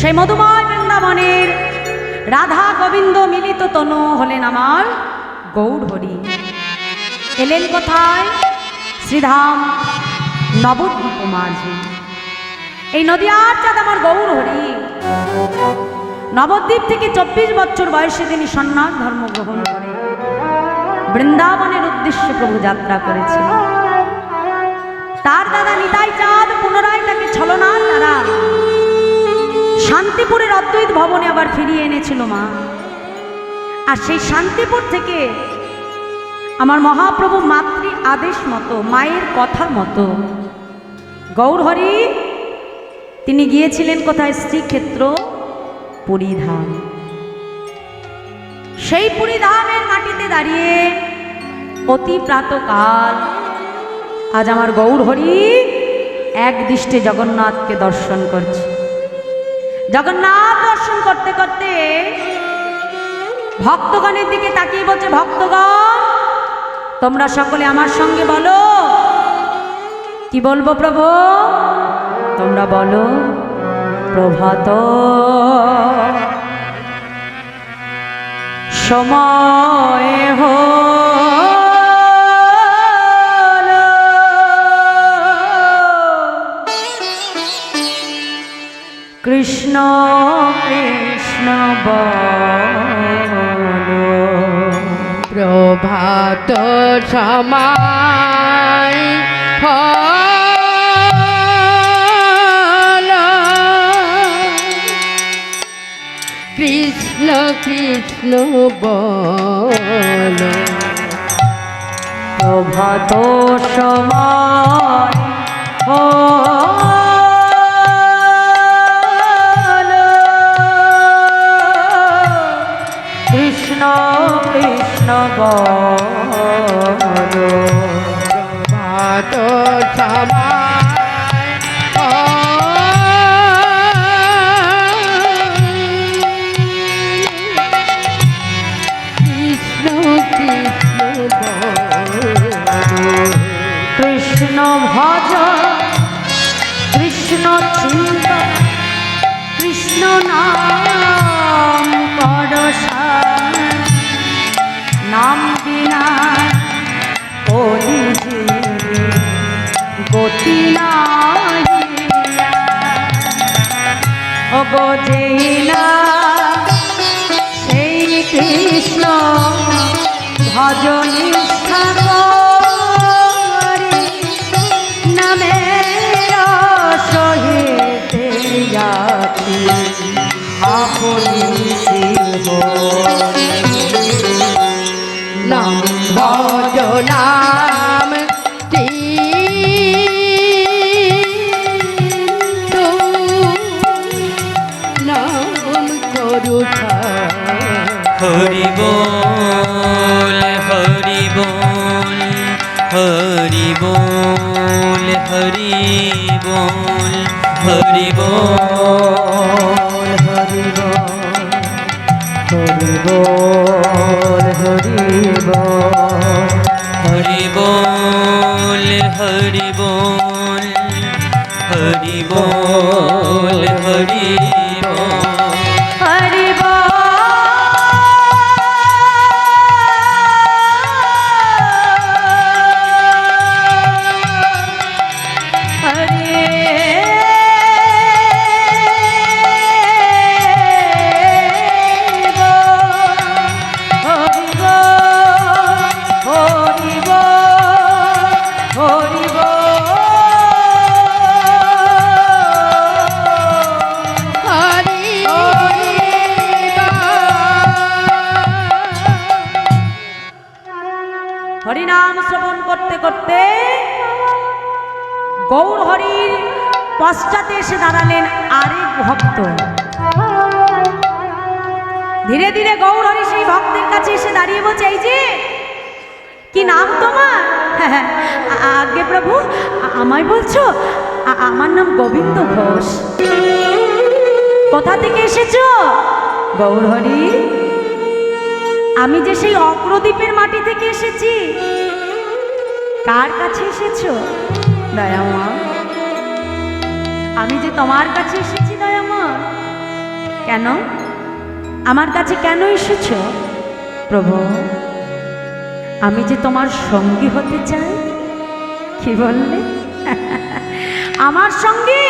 সেই মধুময় বৃন্দাবনের রাধা গোবিন্দ মিলিত তনু হলেন আমার গৌর হরি। এলেন কোথায়? শ্রীধাম নবদ্বীপ মাঝে। এই নদিয়ার চাঁদ আমার গৌর হরি নবদ্বীপ থেকে 24 বছর বয়সে তিনি সন্ন্যাস ধর্ম গ্রহণ করে বৃন্দাবনের উদ্দেশ্যে প্রভু যাত্রা করেছিলেন। তার দাদা নিতাই চাঁদ পুনরায় তাকে ছলনার দ্বারা শান্তিপুরের অদ্বৈত ভবনে আবার ফিরিয়ে এনেছিল মা। আর সেই শান্তিপুর থেকে আমার মহাপ্রভু মাতৃ আদেশ মতো, মায়ের কথা মতো গৌর হরি তিনি গিয়েছিলেন কোথায়? শ্রীক্ষেত্র পুরীধাম। সেই পুরীধামের মাটিতে দাঁড়িয়ে অতি প্রাতকাল আজ আমার গৌর হরি এক দৃষ্টে জগন্নাথকে দর্শন করছে। জগন্নাথ দর্শন করতে করতে ভক্তগণের দিকে তাকিয়ে বলছে, ভক্তগণ তোমরা সকলে আমার সঙ্গে বলো। কি বলবো প্রভু? তোমরা বলো, প্রভাত সময় কৃষ্ণ কৃষ্ণ বলো। প্রভাত সময় কৃষ্ণ কৃষ্ণ বলো। প্রভাত সময় কৃষ্ণ কৃষ্ণ বলো। প্রভাত সময় কৃষ্ণ ভজ কৃষ্ণ চিন্ত কৃষ্ণ নাম করসান নাম বিনা কলিযুগে গতি নাহি। ও বোঝেই না সেই কৃষ্ণ ভজন নিষ্ঠা করি নামের সহিতে যাচ্ছি আপনি শিব নাম ভজ নাম নাম করু হরি বল হরি বল হরি বল হরি বল হরি বল হরি বল হরি বল হরি বল হরি বল হরি বল হরি বল হরি বল হরি বল হরিনাম শ্রবণ করতে করতে গৌর হরির পশ্চাতে এসে দাঁড়ালেন আরেক ভক্ত। ধীরে ধীরে গৌর হরি সেই ভক্তের কাছে এসে দাঁড়িয়ে বলছে, এই যে কি নাম তোমার? আগে প্রভু আমায় বলছো? আমার নাম গোবিন্দ ঘোষ। কোথা থেকে এসেছো? গৌর হরি আমি যে সেই অগ্রদ্বীপের মাটি থেকে এসেছি। কার কাছে এসেছো? দয়ামা আমি যে তোমার কাছে এসেছি দয়ামা। কেন আমার কাছে কেন এসেছ? প্রভু, আমি যে তোমার সঙ্গী হতে চাই। কি বললে? আমার সঙ্গী?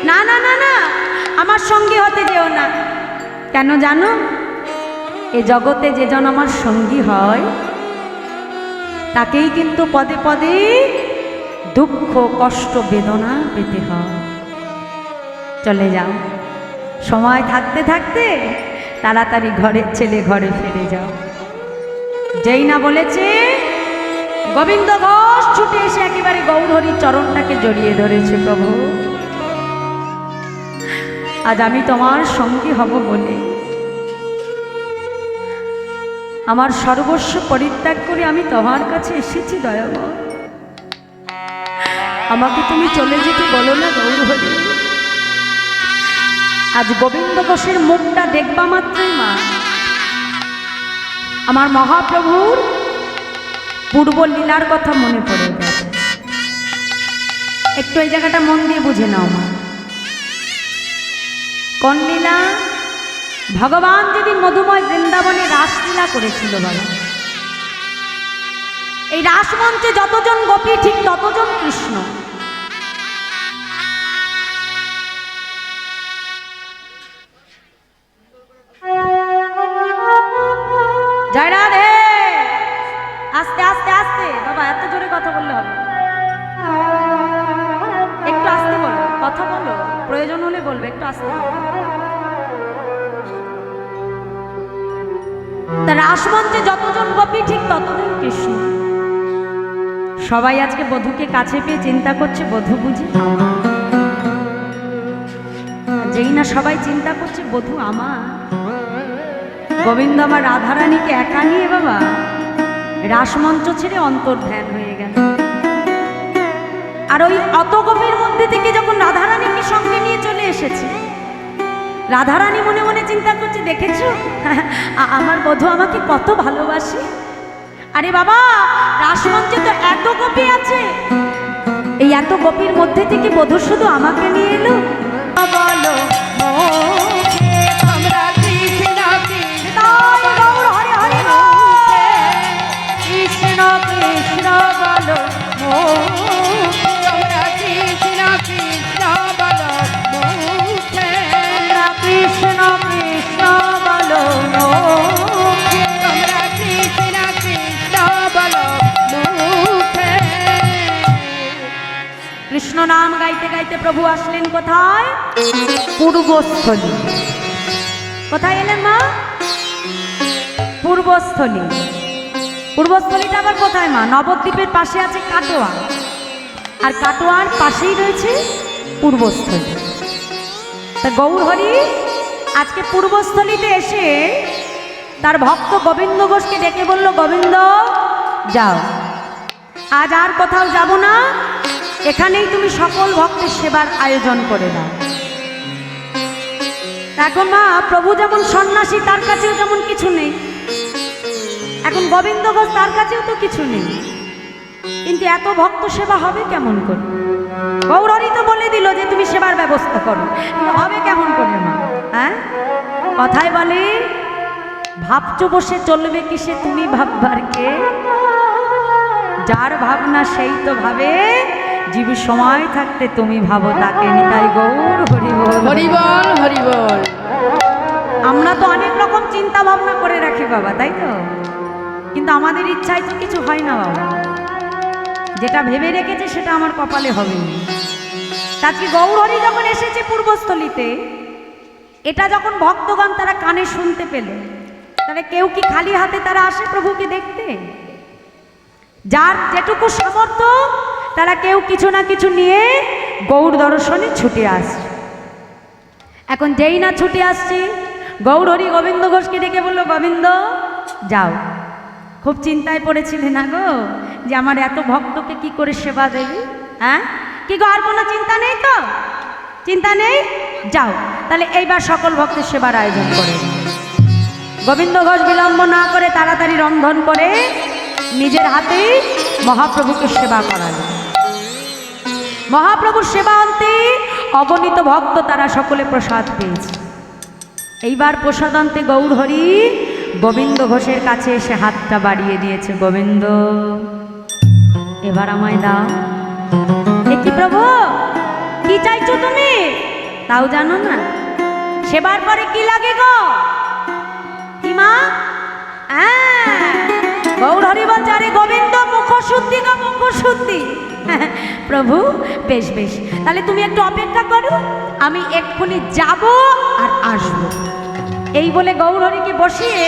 না না না না, আমার সঙ্গী হতে যেও না। কেন জানো? এ জগতে যে জন আমার সঙ্গী হয় তাকেই কিন্তু পদে পদে দুঃখ কষ্ট বেদনা পেতে হয়। চলে যাও, সময় থাকতে থাকতে তাড়াতাড়ি ঘরের ছেলে ঘরে ফিরে যাও। যেই না বলেছে, গোবিন্দ ঘোষ ছুটে এসে একেবারে গৌরহরির চরণটাকে জড়িয়ে ধরেছে। প্রভু, আজ আমি তোমার সঙ্গী হব বলে আমার সর্বস্ব পরিত্যাগ করে আমি তোমার কাছে এসেছি। দয়াময়, আমাকে তুমি চলে যেতে বলো না গৌরহরি। আজ গোবিন্দ ঘোষের মুখটা দেখবা মাত্রই মা আমার মহাপ্রভুর পূর্ব লীলার কথা মনে পড়ে গেছে। একটু এই জায়গাটা মন দিয়ে বুঝে নাও মা। কোন লীলা? ভগবান যেদিন মধুময় বৃন্দাবনে রাসলীলা করেছিল বাবা, এই রাসমঞ্চে যতজন গোপী ঠিক ততজন কৃষ্ণ। জয় রাধে। আস্তে আস্তে আস্তে বাবা, এত জোরে কথা বললে হবে? একটু আস্তে বলো, কথা বলো, প্রয়োজন হলে বলবে, একটু আস্তে। তা রাসমঞ্চে যতজন গোপী ঠিক ততজন কৃষ্ণ। সবাই আজকে বধূকে কাছে পেয়ে চিন্তা করছে বধূ বুঝি আমার। যেই না সবাই চিন্তা করছে বধূ আমার, গোবিন্দ আমার রাধারানীকে একা নিয়ে বাবা রাসমঞ্চ ছেড়ে অন্তর্ধান হয়ে গেল। আর ওই অত গোপীর মধ্যে থেকে যখন রাধারানীকে সঙ্গে নিয়ে চলে এসেছে, রাধারানী মনে মনে চিন্তা করছে, দেখেছো আমার বধূ আমাকে কত ভালোবাসে। আরে বাবা, রাসমঞ্চে তো এত গোপী আছে, এই এত গোপীর মধ্যে থেকে বধূ শুধু আমাকে নিয়ে এলো। বলো আমরা কৃষ্ণ কৃষ্ণ হরে হরে কৃষ্ণ কৃষ্ণ বলো, আমরা কৃষ্ণ কৃষ্ণ বলো মুখে, কৃষ্ণ কৃষ্ণ বলো, আমরা কৃষ্ণ কৃষ্ণ বলো মুখে। কৃষ্ণ নাম গাইতে গাইতে প্রভু আসলেন কোথায়? পূর্বস্থলী। কোথায় এলেন মা? পূর্বস্থলী। পূর্বস্থলীটা আবার কোথায় মা? নবদ্বীপের পাশে আছে কাটোয়া, আর কাটোয়ার পাশেই রয়েছে পূর্বস্থলী। তা গৌরহরি আজকে পূর্বস্থলীতে এসে তার ভক্ত গোবিন্দ ঘোষকে ডেকে বলল, গোবিন্দ যাও, আজ আর কোথাও যাব না, এখানেই তুমি সকল ভক্তের সেবার আয়োজন করে দাও। এখন মা প্রভু যেমন সন্ন্যাসী, তার কাছেও যেমন কিছু নেই, এখন গোবিন্দ ঘোষ তার কাছেও তো কিছু নেই, কিন্তু এত ভক্ত সেবা হবে কেমন করে? গৌরহরি তো বলে দিল যে তুমি সেবার ব্যবস্থা করো, কিন্তু হবে কেমন করে মা? হ্যাঁ, কথায় বলে ভাবছো বসে চলবে কিসে তুমি ভাববার কে, যার ভাবনা সেই তো ভাবে, জীব সময় থাকতে তুমি ভাবো তাকে। নিতাই গৌর হরি বল, হরি বল হরি বল। আমরা তো অনেক রকম চিন্তা ভাবনা করে রাখি বাবা, তাই তো, কিন্তু আমাদের ইচ্ছায় তো কিছু হয় না বাবা। যেটা ভেবে রেখেছে সেটা আমার কপালে হবে। আজকে গৌরহরি যখন এসেছে পূর্বস্থলীতে, এটা যখন ভক্তগণ তারা কানে শুনতে পেল, তাহলে কেউ কি খালি হাতে তারা আসে প্রভুকে দেখতে? যার যেটুকু সামর্থ্য তারা কেউ কিছু না কিছু নিয়ে গৌর দর্শনে ছুটে আসছে। এখন যেই না ছুটে আসছে, গৌরহরি গোবিন্দ ঘোষকে ডেকে বলল, গোবিন্দ যাও। খুব চিন্তায় পড়েছিলে না গো, যে আমার এত ভক্তকে কি করে সেবা দেবে? হ্যাঁ, কি গো, আর কোনো চিন্তা নেই তো? চিন্তা নেই, যাও তাহলে এইবার সকল ভক্তের সেবার আয়োজন করে। গোবিন্দ ঘোষ বিলম্ব না করে তাড়াতাড়ি রন্ধন করে নিজের হাতেই মহাপ্রভুকে সেবা করালো। মহাপ্রভুর সেবা অন্তে অগণিত ভক্ত তারা সকলে প্রসাদ পেয়েছে। এইবার প্রসাদান্তে গৌর হরি গোবিন্দ ঘোষের কাছে এসে হাতটা বাড়িয়ে দিয়েছে। গোবিন্দ, এবার আমায় দাও। এ কি প্রভু, কি চাইছো তুমি? তাও জানো না? সেবার পরে কি লাগে গো? কি মা? গৌর হরি বলছে, আরে গোবিন্দ মুখশুদ্ধি গো, মুখশুদ্ধি। প্রভু বেশ বেশ, তাহলে তুমি একটু অপেক্ষা করো, আমি এক্ষুনি যাব আর আসব। এই বলে গৌরহরিকে বসিয়ে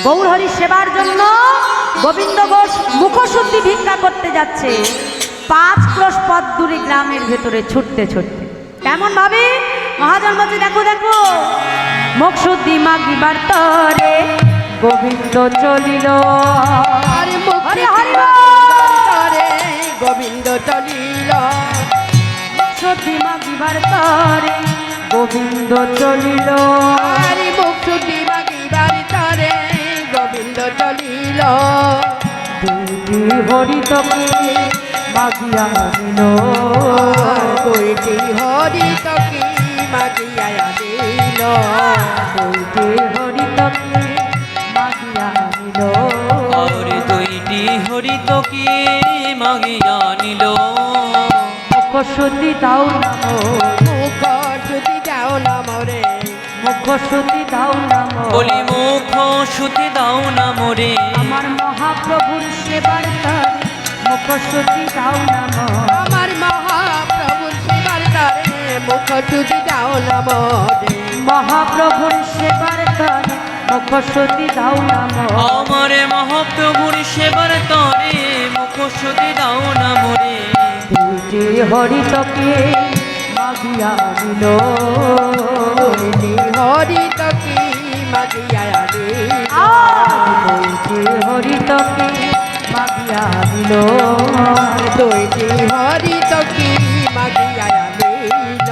গৌরহরি সেবার জন্য গোবিন্দ ঘোষ মুখশুদ্ধি ভিক্ষা করতে যাচ্ছে 5 ক্রোশ পথ দূরে গ্রামের ভেতরে ছুটতে ছুটতে। কেমন ভাবে মহাজন বলছে, দেখো দেখো, মুখশুদ্ধি মাগিবার তরে গোবিন্দ চলিল। আরে হরি হরি তরে গোবিন্দ চলিল। মুখশুদ্ধি মাগিবার তরে গোবিন্দ চলিল। আরে মুখশুদ্ধি মাগিবার তরে গোবিন্দ চলিল। দুইটি হরিতকে মাগিয়া আনিল। দুইটি হরিতকে মাগিয়া আনিল। দুইটি হরিতকে মাগিয়া আনিল। আর দুইটি হরিতকে মাগিয়া নিল। মুখশুদ্ধি দাও নাম, মুখশুদ্ধি দাও না মোরে। মুখশুদ্ধি দাও নাম, বলি মুখ শুদ্ধি দাও না মোরে। আমার মহাপ্রভুর সেবার তরে মুখশুদ্ধি দাও নাম। আমার মহাপ্রভুর সেবার তরে মুখশুদ্ধি দাও না মোরে। মহাপ্রভুর সেবার তরে মুখশুদ্ধি দাও নাম। আমার মহাপ্রভুর সেবার তরে মুখ শুদ্ধি দাও না মোরে। দুইটি হরিতকে মাগিয়া আনিল। দুইটি হরিতকে মাগিয়া আনিল। দুইটি হরিতকে মাগিয়া আনিল। দুইটি হরিতকে মাগিয়া আনিল।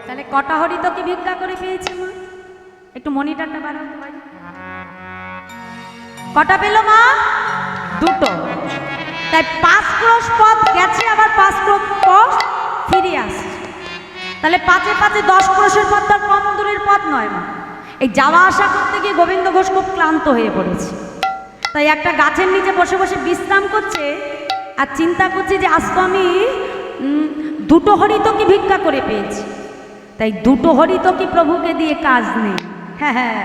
তাহলে কটা হরিতকে ভিক্ষা করে পেয়েছে মা? একটু মনিটরটা বাড়াতে পারি? কটা পেল মা? দুটো। তাই 5 ক্রোশ পথ গেছে, আবার 5 ক্রোশ পথ ফিরে আসছে। তাহলে 5-এ 5-এ 10 ক্রোশের পথ তার কম দূরের পথ নয় মা। এই যাওয়া আসা করতে গিয়ে গোবিন্দ ঘোষ খুব ক্লান্ত হয়ে পড়েছে। তাই একটা গাছের নিচে বসে বসে বিশ্রাম করছে আর চিন্তা করছে যে আজ তো আমি 2টো হরিতকে ভিক্ষা করে পেয়েছি, তাই 2টো হরিতকে প্রভুকে দিয়ে কাজ নেই। হ্যাঁ,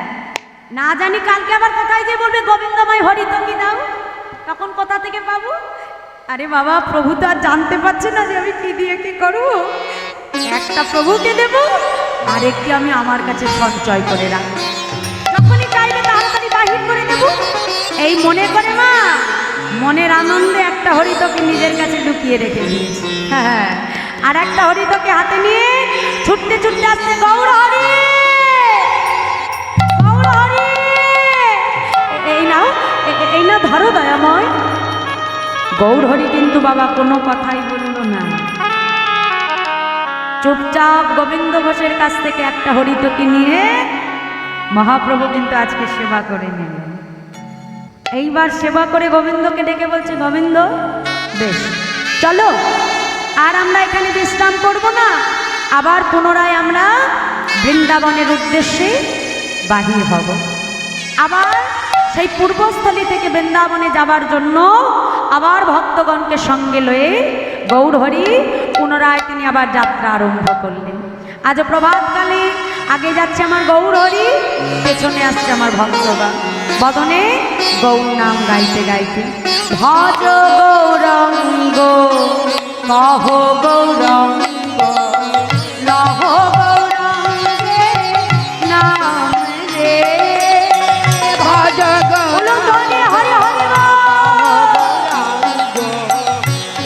না জানি কালকে আবার কোথায় যে বলবে গোবিন্দময় হরিতকি দাও, তখন কোথা থেকে পাবো? আরে বাবা, প্রভু তো আর জানতে পারছে না যে আমি কি দিয়ে কি করবো। একটা প্রভুকে দেব, আরেকটি আমি আমার কাছে সঞ্চয় করে রাখবো, যখনই চাইবে তাড়াতাড়ি বাহির করে দেব। এই মনে করে মা মনের আনন্দে একটা হরিতকে নিজের কাছে লুকিয়ে রেখে দিয়েছে। হ্যাঁ, আর একটা হরিতকে হাতে নিয়ে ছুটতে ছুটতে আসছে গৌর হরি, গৌর হরি। এই না ধরো দয়াময়। গৌর হরি কিন্তু বাবা কোনো কথাই বলল না, চুপচাপ গোবিন্দ ঘোষের কাছ থেকে একটা হরিতকি নিয়ে মহাপ্রভু কিন্তু আজকে সেবা করে নিলেন। এইবার সেবা করে গোবিন্দকে ডেকে বলছে, গোবিন্দ বেশ চলো, আর আমরা এখানে বিশ্রাম করব না, আবার পুনরায় আমরা বৃন্দাবনের উদ্দেশ্যে বাহির হব। আবার সেই পূর্বস্থলী থেকে বৃন্দাবনে যাবার জন্য আবার ভক্তগণকে সঙ্গে লয়ে গৌরহরি পুনরায় তিনি আবার যাত্রা আরম্ভ করলেন। আজ প্রভাতকালে আগে যাচ্ছে আমার গৌরহরি, পেছনে আসছে আমার ভক্তগণ, বদনে গৌর নাম গাইতে গাইতে। ভজ গৌরঙ্গ কহ গৌরঙ্গ লহ গৌরঙ্গে নাম রে। ভজ বলো ধনে হরে হরে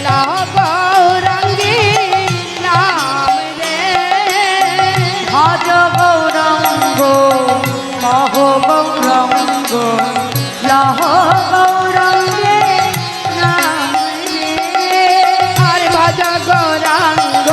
লহ গৌরঙ্গী নাম রে। ভজ গৌরঙ্গ কহ গৌরঙ্গ লহ গৌরঙ্গে নাম রে। আর ভজ গৌরাঙ্গ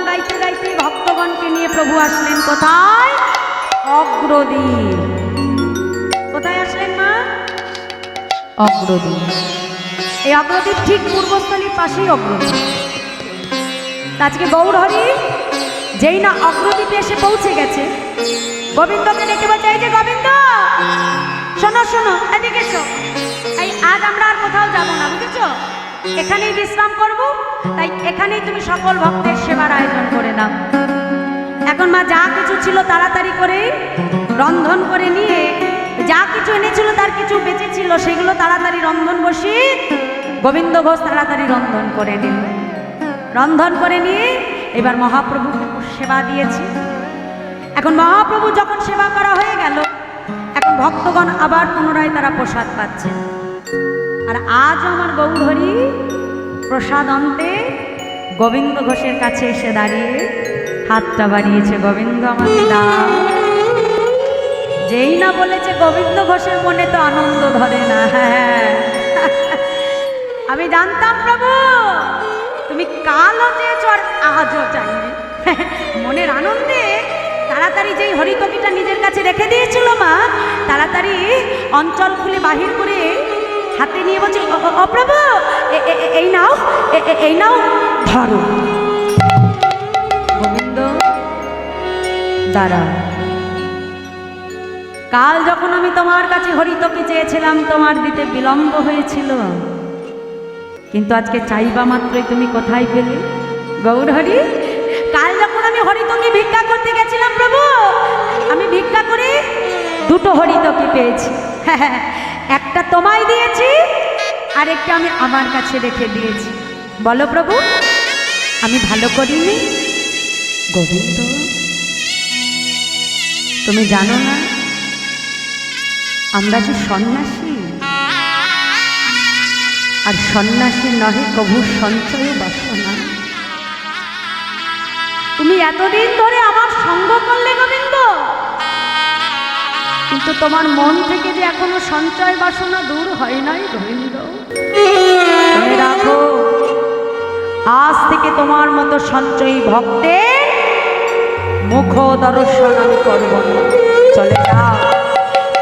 গাইতে গাইতে ভক্তগণকে নিয়ে প্রভু আসলেন কোথায়? অগ্রদ্বীপ। কোথায় আসলেন মা? অগ্রদ্বীপ। এই অগ্রদ্বীপ ঠিক পূর্বস্থলীর পাশেই অগ্রদ্বীপ। আজকে গৌরহরি যেই না অগ্রদ্বীপে এসে পৌঁছে গেছে, গোবিন্দকে ডেকে বলছে, এই যে গোবিন্দ, শোনো শোনো, এদিকে এসো। এই আজ আমরা আর কোথাও যাবো না, বুঝেছো? এখানেই বিশ্রাম করব, তাই এখানেই তুমি সকল ভক্তের সেবার আয়োজন করে দাও। এখন মা যা কিছু ছিল তাড়াতাড়ি করে রন্ধন করে নিয়ে, যা কিছু এনেছিল তার কিছু বেঁচে ছিল সেগুলো তাড়াতাড়ি রন্ধন বসিয়ে গোবিন্দ ঘোষ তাড়াতাড়ি রন্ধন করে নিল। রন্ধন করে নিয়ে এবার মহাপ্রভু সেবা দিয়েছে। এখন মহাপ্রভু যখন সেবা করা হয়ে গেল, এখন ভক্তগণ আবার পুনরায় তারা প্রসাদ পাচ্ছে। আর আজ আমার গৌরহরি প্রসাদ অন্তে গোবিন্দ ঘোষের কাছে এসে দাঁড়িয়ে হাতটা বাড়িয়েছে, গোবিন্দ আমাকে দাও। যেই না বলেছে গোবিন্দ ঘোষের মনে তো আনন্দ ধরে না। হ্যাঁ, আমি জানতাম প্রভু তুমি কালও চেয়েছ আর আজও চাইবে। মনের আনন্দে তাড়াতাড়ি যেই হরিতকিটা নিজের কাছে রেখে দিয়েছিল মা, তাড়াতাড়ি অঞ্চল খুলে বাহির করে হাতে নিয়ে বলছে, ও প্রভু এই নাও, এই নাও, ধরো। গোবিন্দ দাঁড়া, কাল যখন আমি তোমার কাছে হরিতকি চেয়েছিলাম তোমার দিতে বিলম্ব হয়েছিল, কিন্তু আজকে চাইবা মাত্রই তুমি কোথায় পেলে? গৌরহরি, কাল যখন আমি হরিতকি ভিক্ষা করতে গেছিলাম প্রভু, আমি ভিক্ষা করে দুটো হরিতকি পেয়েছি। একটা তোমায় দিয়েছি, আর একটা আমি আমার কাছে রেখে দিয়েছি। বলো প্রভু, আমি ভালো করিনি? গোবিন্দ, তুমি জানো না আমরা যে সন্ন্যাসী, আর সন্ন্যাসী নহে কভু সঞ্চয় বাসনা। তুমি এতদিন ধরে আমার সঙ্গ করলে গোবিন্দ, কিন্তু তোমার মন থেকে যে এখনো সঞ্চয় বাসনা দূর হয় নাই গোবিন্দ। মনে রাখো, আজ থেকে তোমার মতো সঞ্চয়ী ভক্তের মুখ দর্শন আমি করব না। চলে যাও,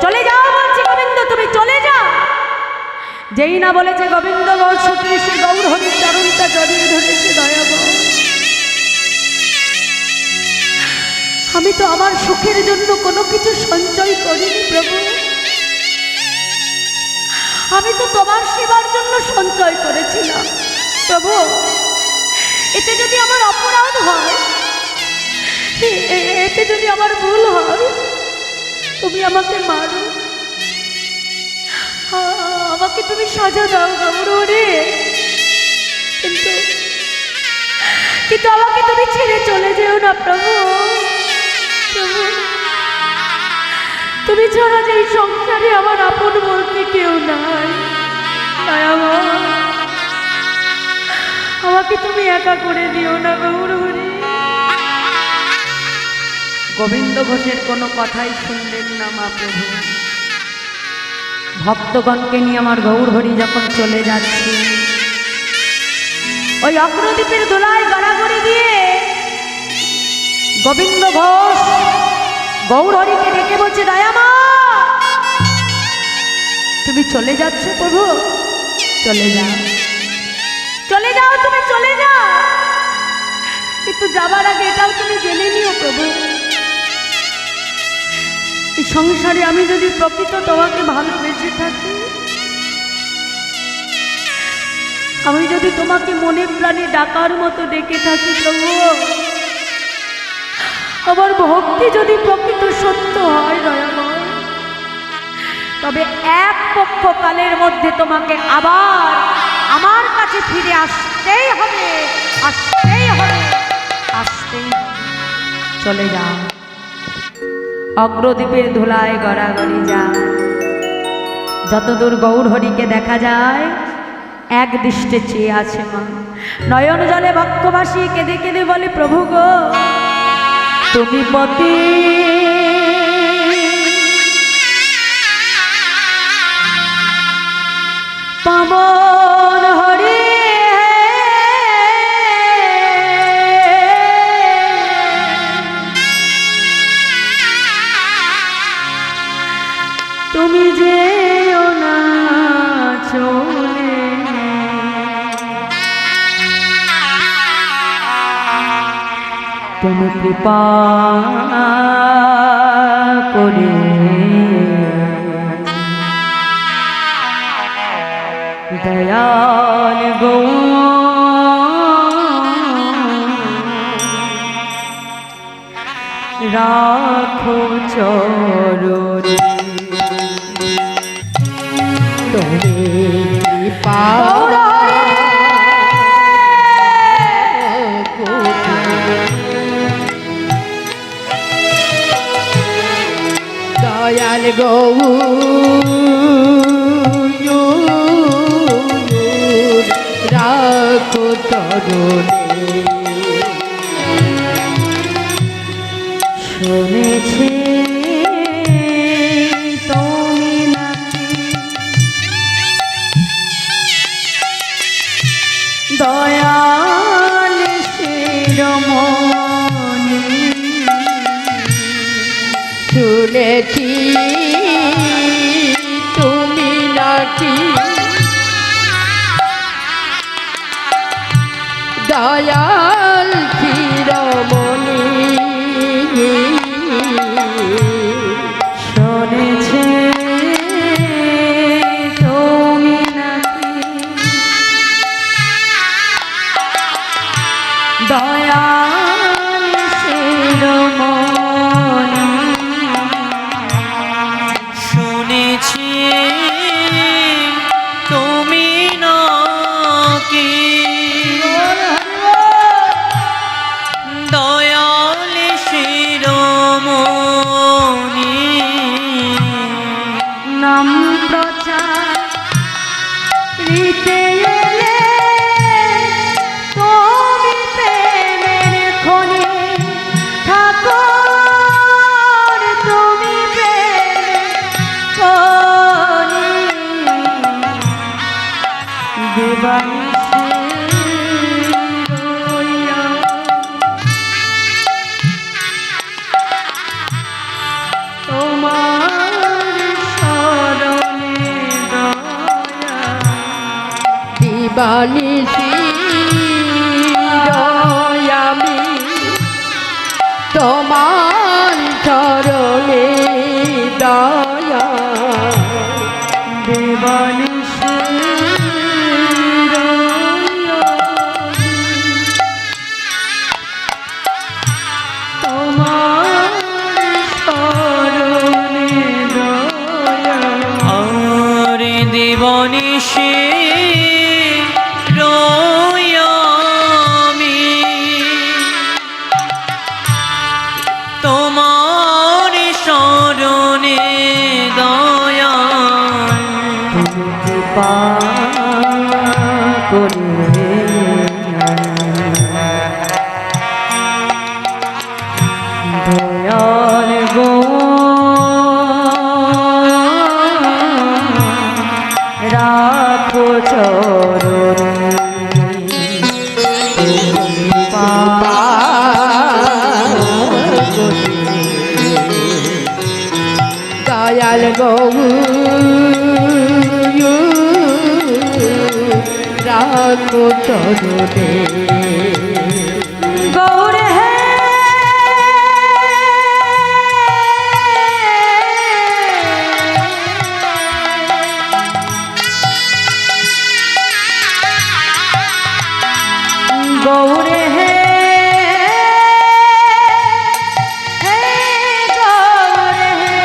চলে যাও বলছি গোবিন্দ, তুমি চলে যাও। যেই না বলেছে গোবিন্দ ঘোষ সে গৌরহরির চরণটা জড়িয়ে ধরেছে, দয়া গো, আমি তো আমার সুখের জন্য কোনো কিছু সঞ্চয় করিনি প্রভু, আমি তো তোমার সেবার জন্য সঞ্চয় করেছিলাম প্রভু। এতে যদি আমার অপরাধ হয়, এতে যদি আমার ভুল হয়, তুমি আমাকে মারো, আমাকে তুমি সাজা দাও গৌরহরি, কিন্তু আমাকে তুমি ছেড়ে চলে যেও না প্রভু। তুমি ছাড়া যে এই সংসারে আমার আপন বলতে কেউ নাই, আমাকে তুমি একা করে দিও না গৌরহরি। গোবিন্দ ঘোষের কোনো কথাই শুনলেন না মা প্রভু। ভক্তগণকে নিয়ে আমার গৌরহরি যখন চলে যাচ্ছে, ওই অগ্রদ্বীপের দোলায় গড়াগড়ি দিয়ে গোবিন্দ ঘোষ গৌরহরিকে ডেকে বলছে, দয়ামা তুমি চলে যাচ্ছ প্রভু? চলে যাও, চলে যাও, তুমি চলে যাও, কিন্তু যাবার আগে এটাও তুমি জেনে নিও প্রভু, এই সংসারে আমি যদি প্রকৃত তোমাকে ভালোবেসে থাকি, আমি যদি তোমাকে মনে প্রাণে ডাকার মতো ডেকে থাকি প্রভু, আমার ভক্তি যদি প্রকৃত সত্য হয় দয়াময়, তবে এক পক্ষকালের মধ্যে তোমাকে আবার আমার কাছে ফিরে আসতেই হবে, আসতেই হবে, আসতেই। চলে যাও, অগ্রদ্বীপের ধুলায় গড়াগড়ি যা। যতদূর গৌরহরিকে দেখা যায় এক দৃষ্টে চেয়ে আছে মা, নয়ন জলে বক্ষবাসী কেঁদে কেঁদে বলে, প্রভু গো তুমি পতি পাবন হরি, তুমি কৃপা করে দয়াল গো রাখো চরণে তুমি কৃপা দয়াল গৌ রাখো চরণে শুনেছি তুমি নাকি দয়াল শিরোমণি শুনেছি তুমি নাকি দয়াল শিরোমণি শুনেছি তুমি নাকি দয়াল শিরোমণি শুনেছি তুমি নাকি দয়াল শিরোমণি নাম প্রচার রীতে এলে তুমি প্রেমের খনি ঠাকুর তুমি প্রেমের খনি দেবাংশে রইয়া তোমার শরণে দয়া দিবানিশি আমি তোমার চরণে দয়া দেবানিশে রইয়া তোমার শরণে দয়া আর দেবনিশে রয়ামি তোমার শরণে দয়া তুমি কৃপা করে দয়াল গো রাখো চরণে কৃপা দয়াল গৌ রাখো চরণে গৌর হে গৌর হে হে গৌর হে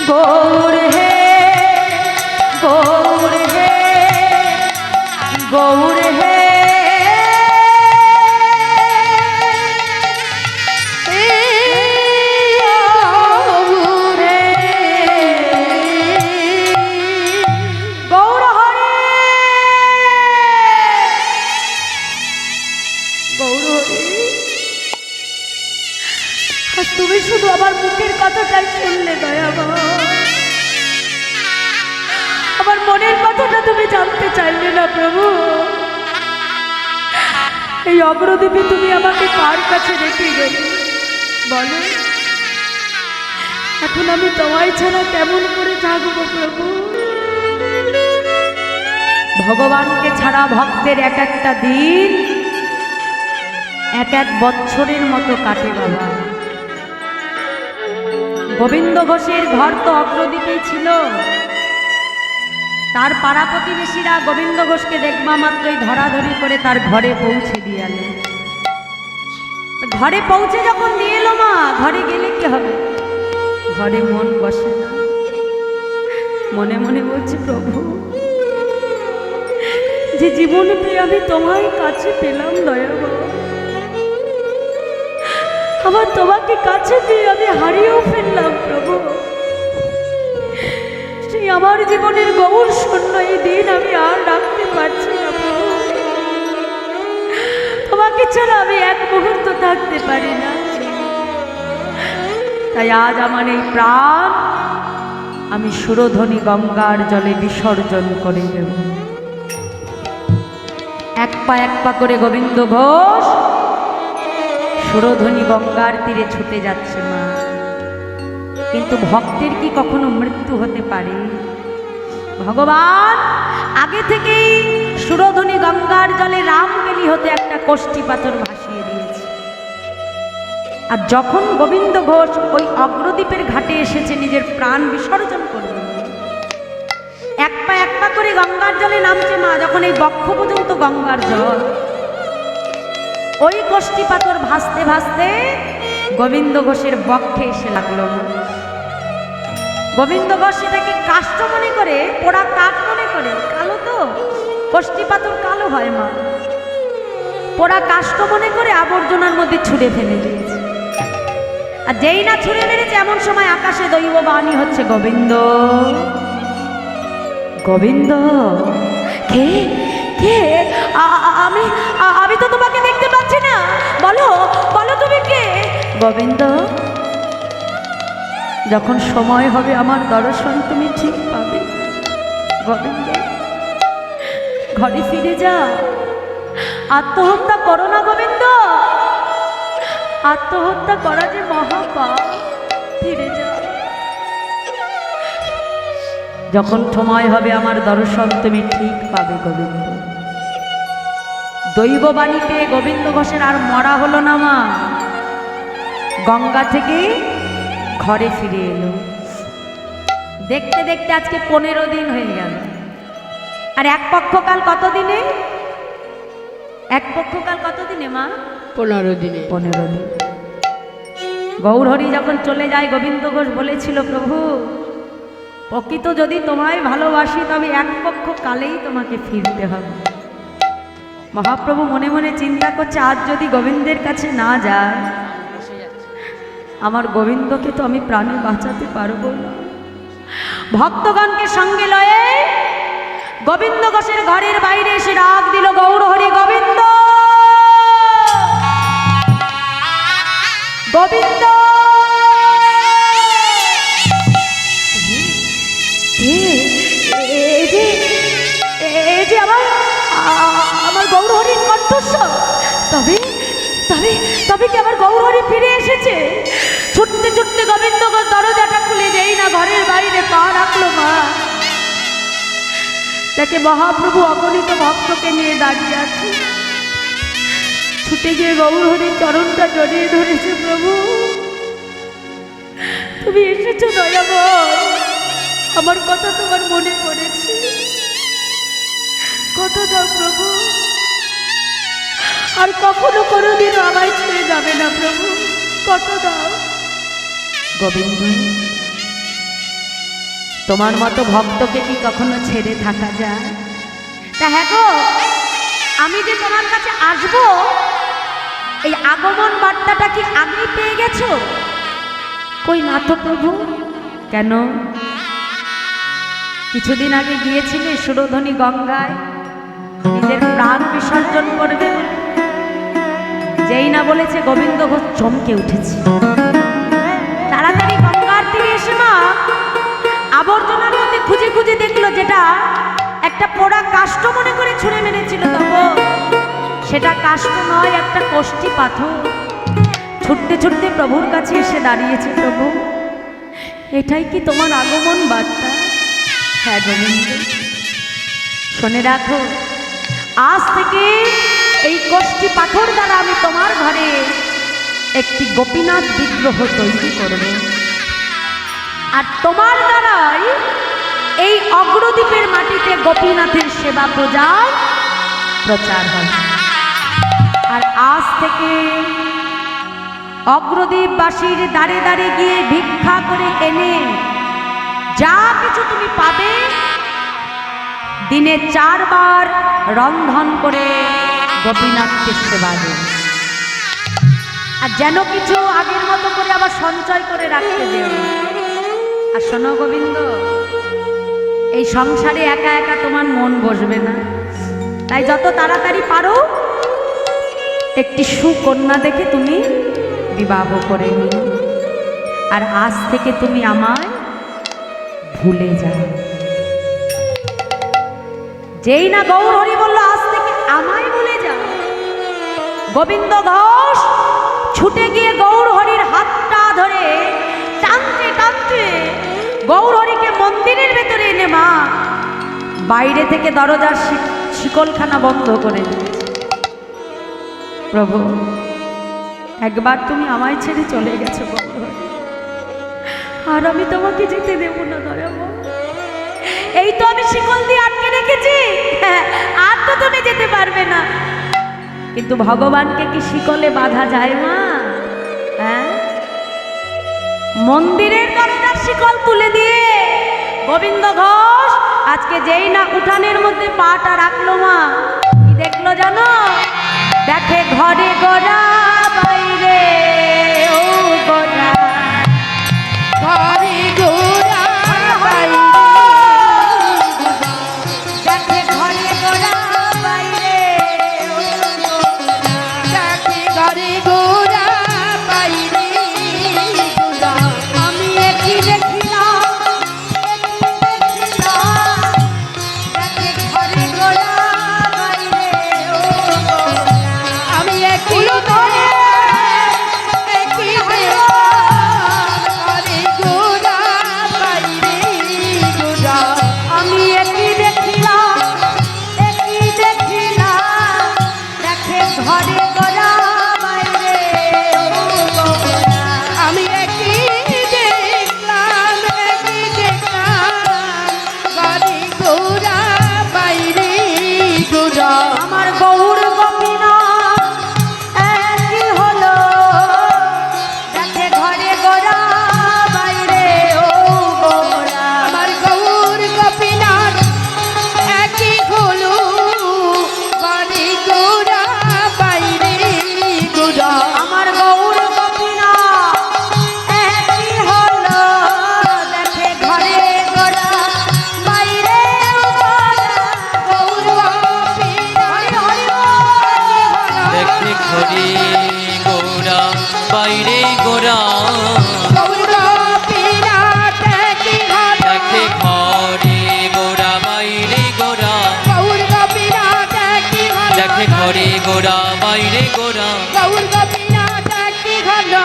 গৌর হে গৌর হে গৌর হে গৌর হরে গৌর হরে আজ তুমি শুধু আমার মুখের কথাটাই শুনলে দয়া আমার মনের কথাটা তুমি জানতে চাইলে না প্রভু। এই অগ্রদ্বীপে তুমি আমাকে কার কাছে রেখে গেলে বলো? এখন আমি তোমায় ছাড়া কেমন করে থাকবো প্রভু? ভগবানকে ছাড়া ভক্তের এক একটা দিন এক এক বছরের মতো কাটে বাবা। গোবিন্দ ঘোষের ঘর তো অগ্রদ্বীপেই ছিল। তার পাড়া প্রতিবেশীরা গোবিন্দ ঘোষকে দেখবা মাত্রই ধরাধরি করে তার ঘরে পৌঁছে দিয়ে এলো। ঘরে পৌঁছে যখন দিয়ে এলো মা, ঘরে গেলে কি হবে? ঘরে মন বসে না, মনে মনে বলছে প্রভু, যে জীবন পেয়ে আমি তোমার কাছে পেলাম দয়া বাবা, আবার তোমাকে কাছে পেয়ে আমি হারিয়েও ফেললাম প্রভু। সেই আমার জীবনের গৌর শূন্য এই দিন আমি আর রাখতে পারছি না প্রভু। তোমাকে ছাড়া আমি এক মুহূর্ত থাকতে পারি না। তাই আজ আমার এই প্রাণ আমি সুরধ্বনি গঙ্গার জলে বিসর্জন করে দেব। এক পা করে গোবিন্দ ঘোষ সুরধ্বনি গঙ্গার তীরে ছুটে যাচ্ছে মা। কিন্তু ভক্তের কি কখনো মৃত্যু হতে পারে? ভগবান আগে থেকেই সুরধ্বনি গঙ্গার জলে রামকেলি হতে একটা কষ্টি পাথর ভাসিয়ে দিয়েছে। আর যখন গোবিন্দ ঘোষ ওই অগ্রদ্বীপের ঘাটে এসেছে নিজের প্রাণ বিসর্জন করবে, এক পা করে গঙ্গার জলে নামছে মা। যখন এই বক্ষ পর্যন্ত গঙ্গার জল, ওই কষ্টি পাথর ভাসতে ভাসতে গোবিন্দ ঘোষের বক্ষে এসে লাগলো। গোবিন্দ ঘোষ সেটাকে কাষ্ঠ মনে করে, পোড়া কাঠ মনে করে, কালো তো কষ্টি পাথর কালো হয় মা, পোড়া কাষ্ঠ মনে করে আবর্জনার মধ্যে ছুঁড়ে ফেলে দিয়েছে। আর যেই না ছুঁড়ে মেরেছে এমন সময় আকাশে দৈব বাণী হচ্ছে, গোবিন্দ গোবিন্দ। কে কে? আমি আমি তো তোমাকে দেখতে পাচ্ছি না, বলো বলো তুমি কে? গোবিন্দ, যখন সময় হবে আমার দর্শন তুমি ঠিক পাবে। গোবিন্দ, ঘরে ফিরে যা, আত্মহত্যা করো না গোবিন্দ, আত্মহত্যা করা যে মহাপাপ, ফিরে যা। যখন সময় হবে আমার দর্শন তুমি ঠিক পাবে গোবিন্দ। দৈববাণী পেয়ে গোবিন্দ ঘোষের আর মরা হলো না মা, গঙ্গা থেকে ঘরে ফিরে এলো। দেখতে দেখতে আজকে 15 দিন হয়ে গেল। আর এক পক্ষকাল কতদিনে? এক পক্ষকাল কতদিনে মা? 15 দিনে। 15 দিন। গৌরহরি যখন চলে যায়, গোবিন্দ ঘোষ বলেছিল, প্রভু প্রকৃত যদি তোমায় ভালোবাসি তবে এক পক্ষ কালেই তোমাকে ফিরতে হবে। মহাপ্রভু মনে মনে চিন্তা করছে, আজ যদি গোবিন্দের কাছে না যায়, আমার গোবিন্দকে তো আমি প্রাণে বাঁচাতে পারবো না। ভক্তগণকে সঙ্গে লয়ে গোবিন্দ ঘোষের ঘরের বাইরে এসে ডাক দিল, গৌরহরি গোবিন্দ গোবিন্দ। আমার গৌরহরির কণ্ঠস্বর। তবে তবে তবে কি আমার গৌরহরি ফিরে এসেছে? ছুটতে ছুটতে গোবিন্দ দরজাটা খুলে দেই না ঘরের বাইরে পা রাখলো মা, তাকে মহাপ্রভু অগণিত ভক্তকে নিয়ে দাঁড়িয়ে আছে। ছুটে গিয়ে গৌরহরির চরণটা জড়িয়ে ধরেছে, প্রভু তুমি এসেছো দয়াময়, আমার কথা তোমার মনে পড়েছে, কথা দাও প্রভু, আর কখনো কোনোদিনও আমায় ছেড়ে যাবে না প্রভু, কথা দাও। গোবিন্দ, তোমার মতো ভক্তকে কি কখনো ছেড়ে থাকা যায়? তা হ্যাঁ গো, আমি যে তোমার কাছে আসবো এই আগমন বার্তাটা কি আগেই পেয়ে গেছো? কই না তো প্রভু। কেন? কিছুদিন আগে গিয়েছিলে সুরধ্বনি গঙ্গায় নিজের প্রাণ বিসর্জন করবে, যেই না বলেছে গোবিন্দ ঘোষ চমকে উঠেছে। তাড়াতাড়ি গঙ্গার তীরে এসে মা আবর্জনার মধ্যে খুঁজে খুঁজে দেখলো, যেটা একটা পোড়া কাষ্ঠ মনে করে ছুঁড়ে মেরেছিল, তখন সেটা কাষ্ঠ নয়, একটা কষ্টি পাথর। ছুটতে ছুটতে প্রভুর কাছে এসে দাঁড়িয়েছে, প্রভু এটাই কি তোমার আগমন বার্তা? হ্যাঁ গোবিন্দ, শুনে রাখো, আজ থেকে এই কষ্টি পাথর দ্বারা আমি তোমার ঘরে একটি গোপীনাথ বিগ্রহ তৈরি করব, আর তোমার দ্বারাই এই অগ্রদ্বীপের মাটিতে গোপীনাথের সেবা পূজার প্রচার হবে। আর আজ থেকে অগ্রদ্বীপবাসীর দ্বারে দ্বারে গিয়ে ভিক্ষা করে এনে যা কিছু তুমি পাবে, দিনে 4 বার রন্ধন করে গোপীনাথকে সেবা দেবে। আর যেন কিছু আগের মতো করে আবার সঞ্চয় করে রাখতে দেও। আর শোনো গোবিন্দ, এই সংসারে একা একা তোমার মন বসবে না, তাই যত তাড়াতাড়ি পারো একটি সুকন্যা দেখে তুমি বিবাহ করে নিও। আর আজ থেকে তুমি আমায় ভুলে যাও। যেই না গৌর হরি বলল আজ থেকে আমায় ভুলে যাও, গোবিন্দ ঘোষ ছুটে গিয়ে গৌর হরির হাতটা ধরে টানতে টানতে গৌর হরিকে মন্দিরের ভেতরে এনে মা বাইরে থেকে দরজার শিকলখানা বন্ধ করে দিয়েছে। প্রভু, একবার তুমি আমায় ছেড়ে চলে গেছো গৌর হরি, আর আমি তোমাকে যেতে দেব না দয়াবো। এই তো আমি শিকল দিয়ে আটকে রেখেছি, আর তো তুমি যেতে পারবে না। কিন্তু ভগবানকে কি শিকলে বাঁধা যায় মা? হ্যাঁ, মন্দিরের দরজার শিকল তুলে দিয়ে গোবিন্দ ঘোষ আজকে যেই না উঠানের মধ্যে পাটা রাখলো মা, কি দেখলো জানো? দেখে ঘরে গোরা বাইরে ও গোরা, ঘরে গোরা বাইরে, দেখে ঘরে গোরা বাইরে ও গোরা, দেখে ঘরে গোরা বাইরে গোরা। আমি একই দেখিলাম, দেখে ঘরে গোরা বাইরে ও গোরা। আমি একই ধরে একই ঘরে গোরা বাইরে গোরা। আমি একই দেখিলাম, দেখে ঘরে গোরা বাইরে ও গোরা। আমি একই দেখলাম ঘরে গোরা বাইরে গোরা। আমার গৌর গোপীনাথ একই হলো, দেখে ঘরে গোরা বাইরে ও গোরা। আমার গৌর গোপীনাথ একই হলো, ঘরে গোরা বাইরে গোরা। আমার গৌর গোপীনাথ একই হলো, দেখে ঘরে গোরা বাইরে ও গোরা। গৌর গোপীনাথ হরি হরি দেখে ঘরে গোরা বাইরে গোরা, গৌর গোপীনাথ একই হলো, দেখে ঘরে গোরা বাইরে গোরা, গৌর গোপীনাথ একই হলো, দেখে ঘরে গোরা বাইরে গোরা। গৌর গোপীনাথ একই হলো,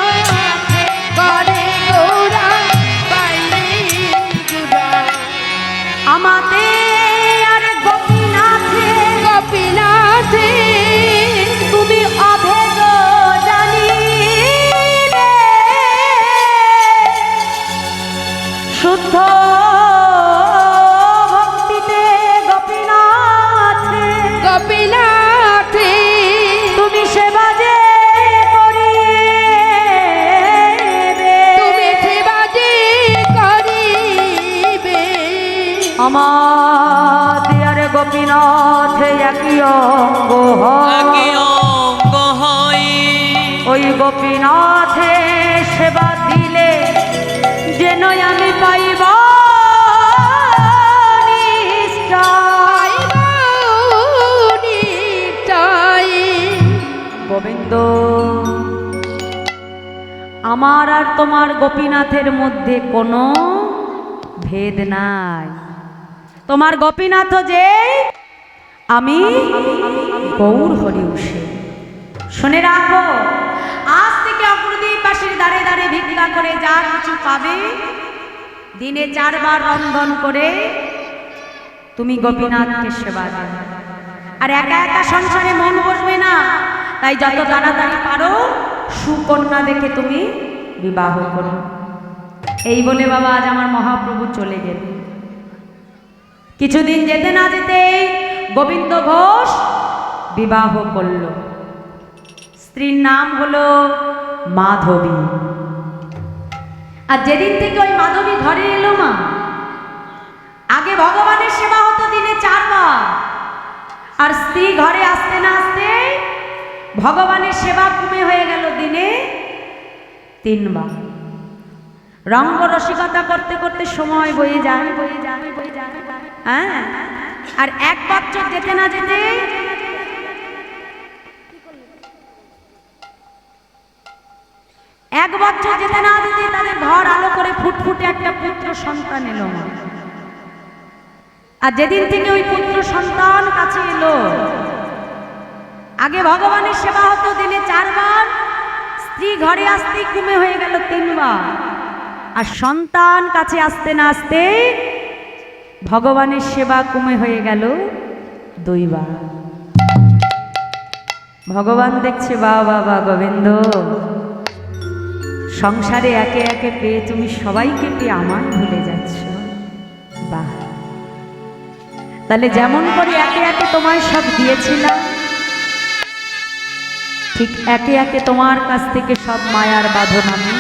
ঘরে গোরা বাইরে গোরা। আমাদের আর গোপীনাথে গোপীনাথে তুমি অভেদ জানিলে, শুদ্ধ ভক্তিতে গোপীনাথে গোপীনাথে তুমি সেবা যে করিবে, তুমি সেবা যে করিবে। আমাদের গোপীনাথ একই অঙ্গ হয়, একই অঙ্গ হয়, ওই গোপীনাথে সেবা দিলে যেন আমি পাইব নিশ্চয়। গোবিন্দ, আমার আর তোমার গোপীনাথের মধ্যে কোনো ভেদ নাই। তোমার গোপীনাথ যে, আমি গৌর হরি উষে। শুনে রাখো, আজ থেকে অগ্রদ্বীপবাসীর দ্বারে দ্বারে ভিক্ষা করে যা কিছু পাবে, দিনে 4 বার রন্ধন করে তুমি গোপীনাথকে সেবা দেবে। আর একা একা সংসারে মন বসবে না, তাই যত তাড়াতাড়ি পারো সুকন্যা দেখে তুমি বিবাহ করো। এই বলে বাবা আজ আমার মহাপ্রভু চলে গেলেন। কিছুদিন যেতে না যেতেই গোবিন্দ ঘোষ বিবাহ করল। স্ত্রীর নাম হলো মাধবী। আর যেদিন থেকে ওই মাধবী ঘরে এলো মা, আগে ভগবানের সেবা হতো দিনে 4 বার, আর স্ত্রী ঘরে আসতে না আসতে ভগবানের সেবা কমে হয়ে গেল দিনে 3 বার। রঙ্গ রসিকতা করতে করতে সময় বয়ে যায়। হ্যাঁ, আর 1 বছর যেতে না যেতে তাদের ঘর আলো করে ফুটফুটে একটা পুত্র সন্তান এলো। আর যেদিন থেকে ওই পুত্র সন্তান কাছে এলো, আগে ভগবানের সেবা হতো দিনে 4 বার, স্ত্রী ঘরে আসতেই কমে হয়ে গেল 3 বার, আর সন্তান কাছে আসতে না আসতে ভগবানের সেবা কমে হয়ে গেল 2 বার। ভগবান দেখছে, বাবা গোবিন্দ, সংসারে একে একে পেয়ে তুমি সবাইকে পেয়ে আমার ভুলে যাচ্ছ। বাহ, তাহলে যেমন করে একে একে তোমায় সব দিয়েছিলাম, ঠিক একে একে তোমার কাছ থেকে সব মায়ার বাঁধন আমি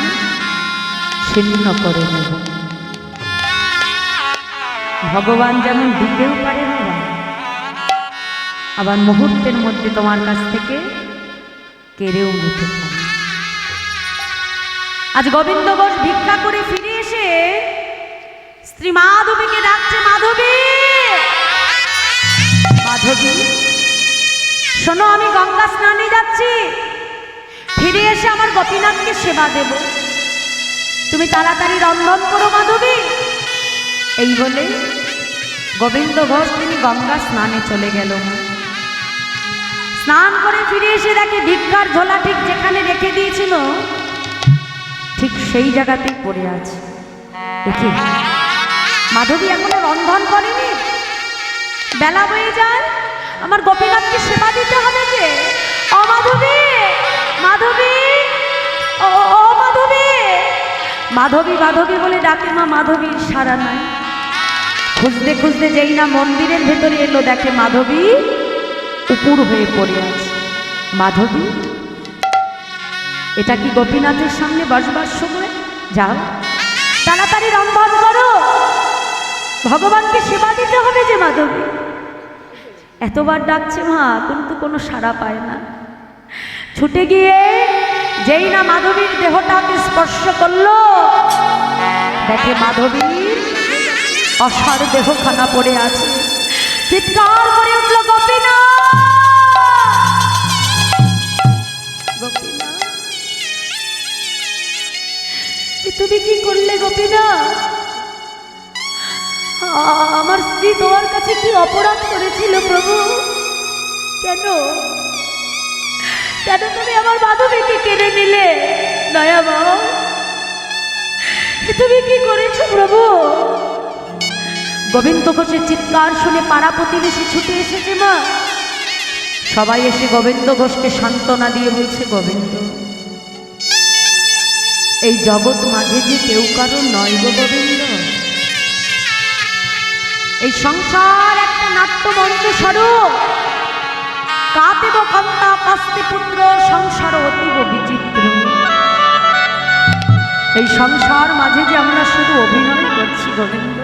ছিন্ন করে নেব। ভগবান যেমন দিতেও পারে না, আবার মুহূর্তের মধ্যে তোমার কাছ থেকে কেড়েও নিতে পারে। আজ গোবিন্দ ঘোষ ভিক্ষা করে ফিরে এসে স্ত্রী মাধবীকে ডাকছে, মাধবী, মাধবী শোনো, আমি গঙ্গা স্নানে যাচ্ছি, ফিরে এসে আমার গোপীনাথকে সেবা দেব, তুমি তাড়াতাড়ি রন্ধন করো মাধবী। এই বলে গোবিন্দ ঘোষ তিনি গঙ্গা স্নানে চলে গেল। স্নান করে ফিরে এসে দেখে ভিক্ষার ঝোলা ঠিক যেখানে রেখে দিয়েছিল ঠিক সেই জায়গাতেই পড়ে আছে। দেখি মাধবী এখনো রন্ধন করেনি, বেলা হয়ে যায়, আমার গোপীনাথকে সেবা দিতে হবে যে। ও মাধবী, মাধবী, ও মাধবী, মাধবী মাধবী বলে ডাকে, মা মাধবীর সাড়া নাই। খুঁজতে খুঁজতে যেই না মন্দিরের ভেতরে এলো, দেখে মাধবী উপুর হয়ে পড়ে আছে। মাধবী, এটা কি গোপীনাথের সামনে বসবার সময়? যাও তাড়াতাড়ি রন্ধন করো, ভগবানকে সেবা দিতে হবে যে। মাধবী এতবার ডাকছে মা, কিন্তু কোনো সাড়া পায় না। ছুটে গিয়ে যেই না মাধবীর দেহটাকে স্পর্শ করলো, দেখে মাধবীর অসার দেহখানা পড়ে আছে। চিৎকার করে উঠল, গোপীনাথ, গোপীনাথ, তুমি কি করলে গোপীনাথ? আমার স্ত্রী তোমার কাছে কি অপরাধ করেছিল প্রভু? কেন কেন তুমি আমার মাধবীকে কেড়ে নিলে? দয়া বাবা, তুমি কি করেছো প্রভু? গোবিন্দ ঘোষের চিৎকার শুনে পাড়া প্রতিবেশী ছুটে এসেছে মা। সবাই এসে গোবিন্দ ঘোষকে সান্ত্বনা দিয়ে বলছে, গোবিন্দ, এই জগৎ মাঝে যে কেউ কারো নয় গো গোবিন্দ। এই সংসার একটা নাট্যমঞ্চ স্বরূপ, কাতেব কন্তা কাস্তে পুত্র, সংসার অতীব বিচিত্র। এই সংসার মাঝে যে আমরা শুধু অভিনয় করছি গোবিন্দ।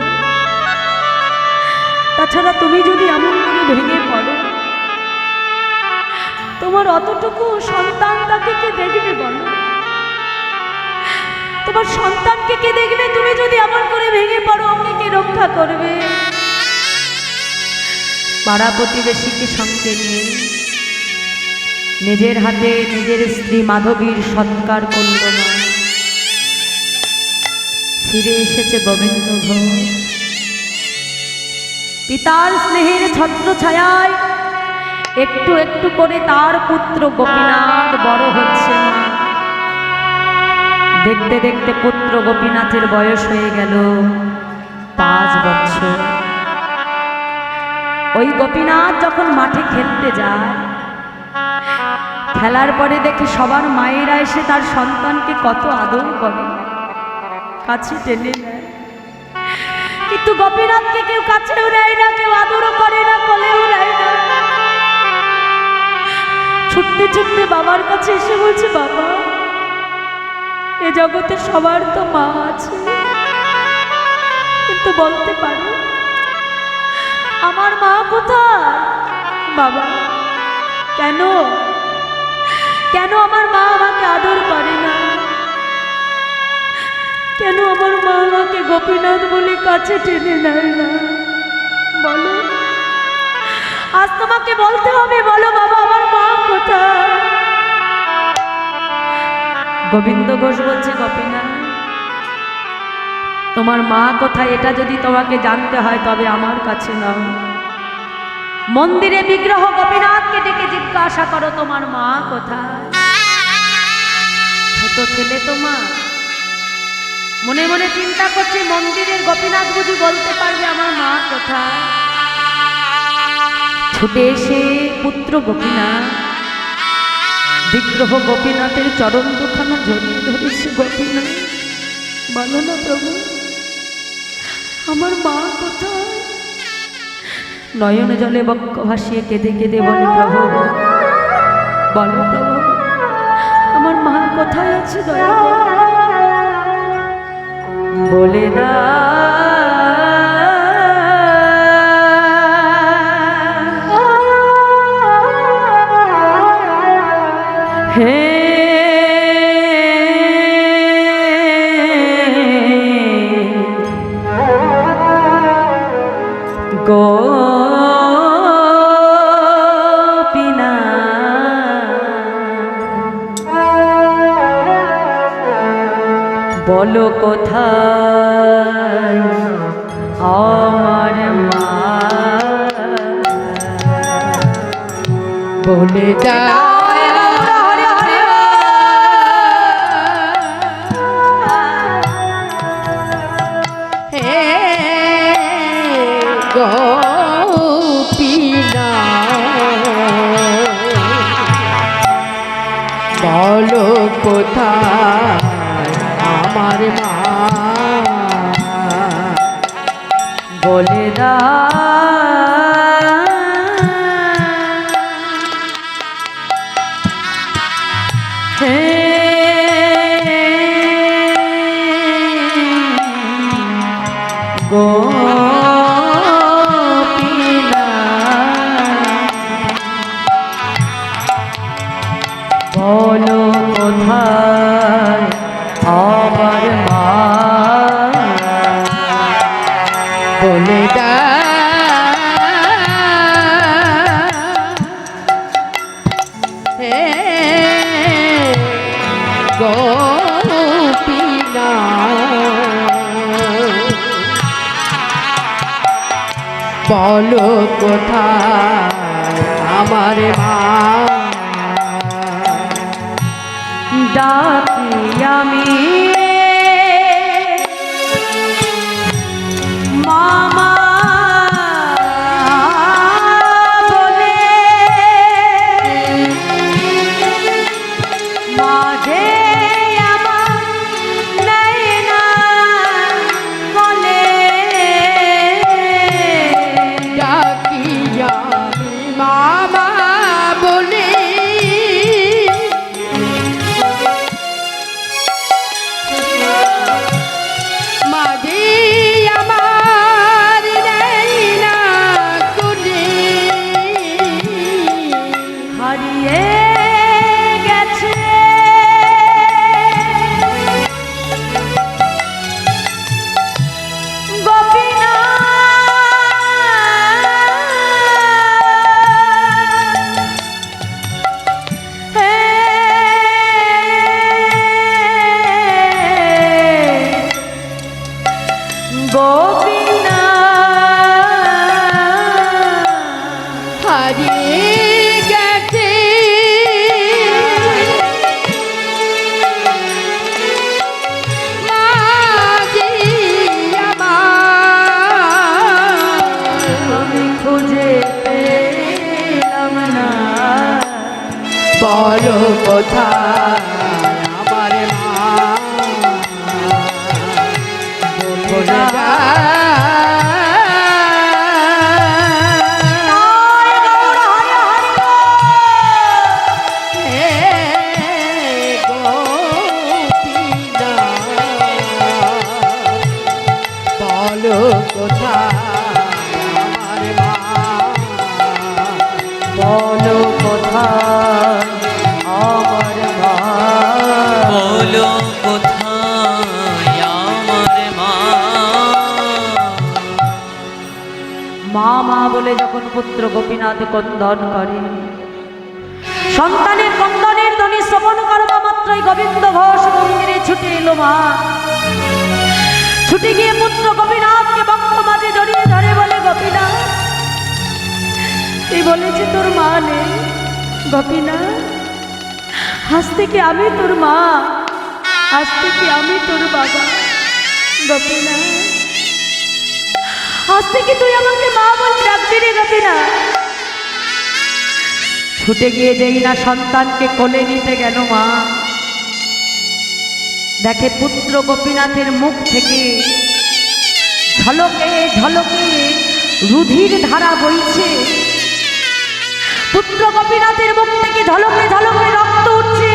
তাছাড়া তুমি যদি এমন করে ভেঙে পড়ো, তোমার অতটুকু সন্তানটাকে কে দেখবে বলো? তোমার সন্তানকে কে দেখবে? তুমি যদি এমন করে ভেঙে পড়ো, ওকে কে রক্ষা করবে? পাড়া প্রতিবেশীকে সঙ্গে নিয়ে নিজের হাতে নিজের স্ত্রী মাধবীর সৎকার করল মা। ফিরে এসেছে গোবিন্দ ঘোষ। পিতার স্নেহের ছত্র ছায়ায় একটু একটু করে তার পুত্র গোপীনাথ বড় হচ্ছে। দেখতে দেখতে পুত্র গোপীনাথের বয়স হয়ে গেল 5 বছর। ওই গোপীনাথ যখন মাঠে খেলতে যায়, খেলার পরে দেখে সবার মায়েরা এসে তার সন্তানকে কত আদর করে, কাছে টেনে নেয়। কিন্তু গোপীনাথকে কেউ কাছেও নেয় না, কেউ আদরও করে না, কোলেও নেয় না। ছুটতে ছুটতে বাবার কাছে এসে বলছে, বাবা, এ জগতে সবার তো মা আছে, কিন্তু বলতে পারো আমার মা কোথায়? বাবা, কেন কেন আমার মা আমাকে আদর করে না? কেন আমার মা আমাকে গোপীনাথ বলে কাছে টেনে নেয় না? বলো, আজ তোমাকে বলতে হবে, বলো বাবা, আমার মা কোথায়? গোবিন্দ ঘোষ বলছে, গোপীনাথ, তোমার মা কোথায় এটা যদি তোমাকে জানতে হয় তবে আমার কাছে নাও। মন্দিরে বিগ্রহ গোপীনাথকে ডেকে জিজ্ঞাসা করো, তোমার মা কোথায়? ছোট ছেলে তোমার মনে মনে চিন্তা করছে, মন্দিরের গোপীনাথ বুঝি বলতে পারবে আমার মা কোথায়? ছুটে এসে পুত্র গোপীনাথ বিগ্রহ গোপীনাথের চরণ দুখানা জড়িয়ে ধরেছে। গোপীনাথ, বলো না প্রভু, আমার মা কোথায়? নয়ন জলে বক্ষ ভাসিয়ে কেঁদে কেঁদে বলে, প্রভু বলো প্রভু, আমার মা কোথায় আছে? দয়া বলে না। হে বলো কোথায় আমার মা? বলে দাও হে গোপীনাথ, বলো কোথায় আমার মা? বলে দা। হে গোপীনাথ, বলো কোথায় আমার মা? বলে দাও হে গোপীনাথ, বলো কোথায় আমার মা? ডাকি আমি মামা বলে, মাঝে আমার নয়না বলে, ডাকি আমি মামা বলে, মাঝে আমার বলো কোথায় আমার মা বলে বলো কোথায় আমার মা বলো কোথায় আমার মা মা মা বলে যখন পুত্র গোপীনাথ ক্রন্দন করে, সন্তানের ক্রন্দনের ধ্বনি শ্রবণ করবা মাত্রই গোবিন্দ ঘোষ মন্দিরে ছুটে এলো মা। ছুটে গিয়ে পুত্র গোপীনাথকে বক্ষ মাঝে জড়িয়ে ধরে বলে, গোপীনাথ তুই বলেছি তোর মা নেই। গোপীনাথ আজ থেকে আমি তোর মা, আজ থেকে আমি তোর বাবা। গোপীনাথ আজ থেকে তুই আমাকে মা বলে ডাকবি রে গোপীনাথ। ছুটে গিয়ে যেই না সন্তানকে কোলে নিতে গেল মা, দেখে পুত্র গোপীনাথের মুখ থেকে ঝলকে ঝলকে রুধির ধারা বইছে। পুত্র গোপীনাথের মুখ থেকে ঝলকে ঝলকে রক্ত উঠছে।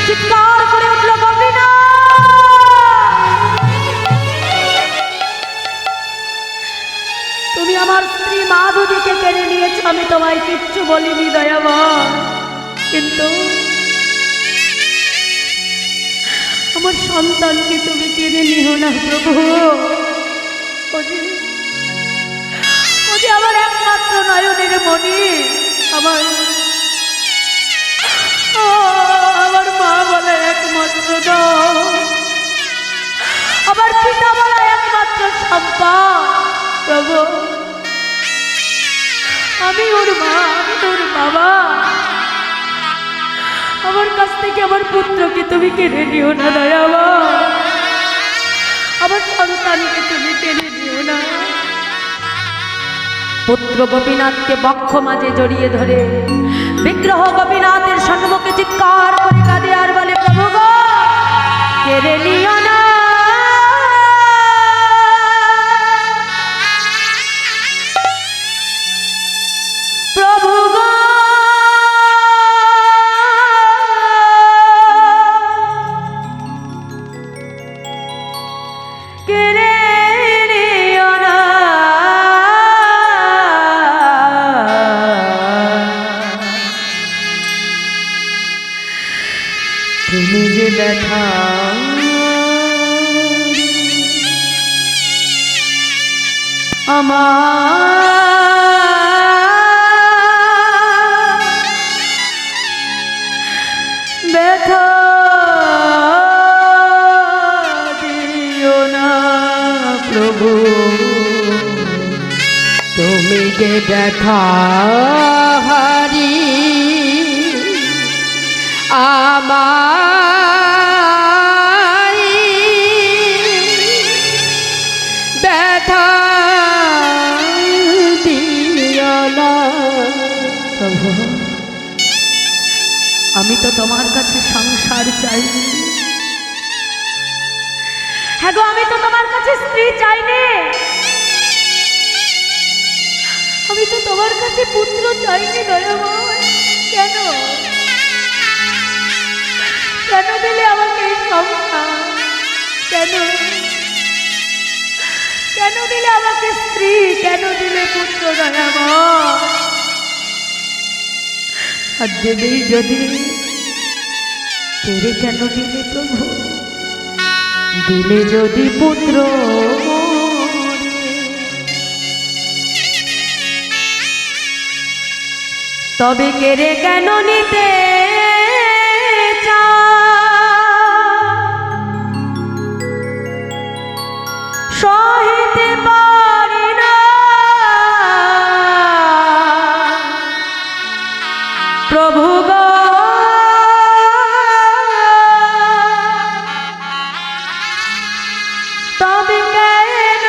চিৎকার করে উঠল, গোপীনাথ তুমি আমার স্ত্রী মাধবীকে কেড়ে নিয়েছো, আমি তোমায় কিচ্ছু বলিনি দয়াময়, কিন্তু আমার সন্তানকে তুমি কেড়ে নিও না প্রভু। ও যে আমার একমাত্র নয়নের মণি, আমার মা বলে একমাত্র নয়, আমার পিতা বলে একমাত্র সম্পদ। প্রভু আমি ওর মা, আমি ওর বাবা। আমার কাছ থেকে আমার পুত্রকে তুমি কেড়ে নিও না দয়াময়, আমার সন্তানকে তুমি কেড়ে নিও না। পুত্র গোপীনাথকে বক্ষ মাঝে জড়িয়ে ধরে বিগ্রহ গোপীনাথের সম্মুখে চিৎকার করে কাঁদে আর বলে, প্রভু গো কেড়ে নিও না। প্রভু গো কেড়ে নিও না। তুমি যে ব্যথা আমার ব্যথা দিও না প্রভু। তুমি যে ব্যথা হারি আমায় ব্যথা দিও না প্রভু আমি তো তোমার কাছে সংসার চাইনি। হ্যাঁ গো, আমি তো তোমার কাছে স্ত্রী চাইনি, আমি তো তোমার কাছে পুত্র চাইনি দয়াময়। কেন কেন দিলে আমাকে এই সংসার? কেন কেন দিলে আমাকে স্ত্রী? কেন দিলে পুত্র দয়াময়? আর দেবেই যদি তেরে কেন দিলে প্রভু? দিলে যদি পুত্র তবে কেড়ে কেন নিতে সহিতে পারি না প্রভু গো। তবে কেন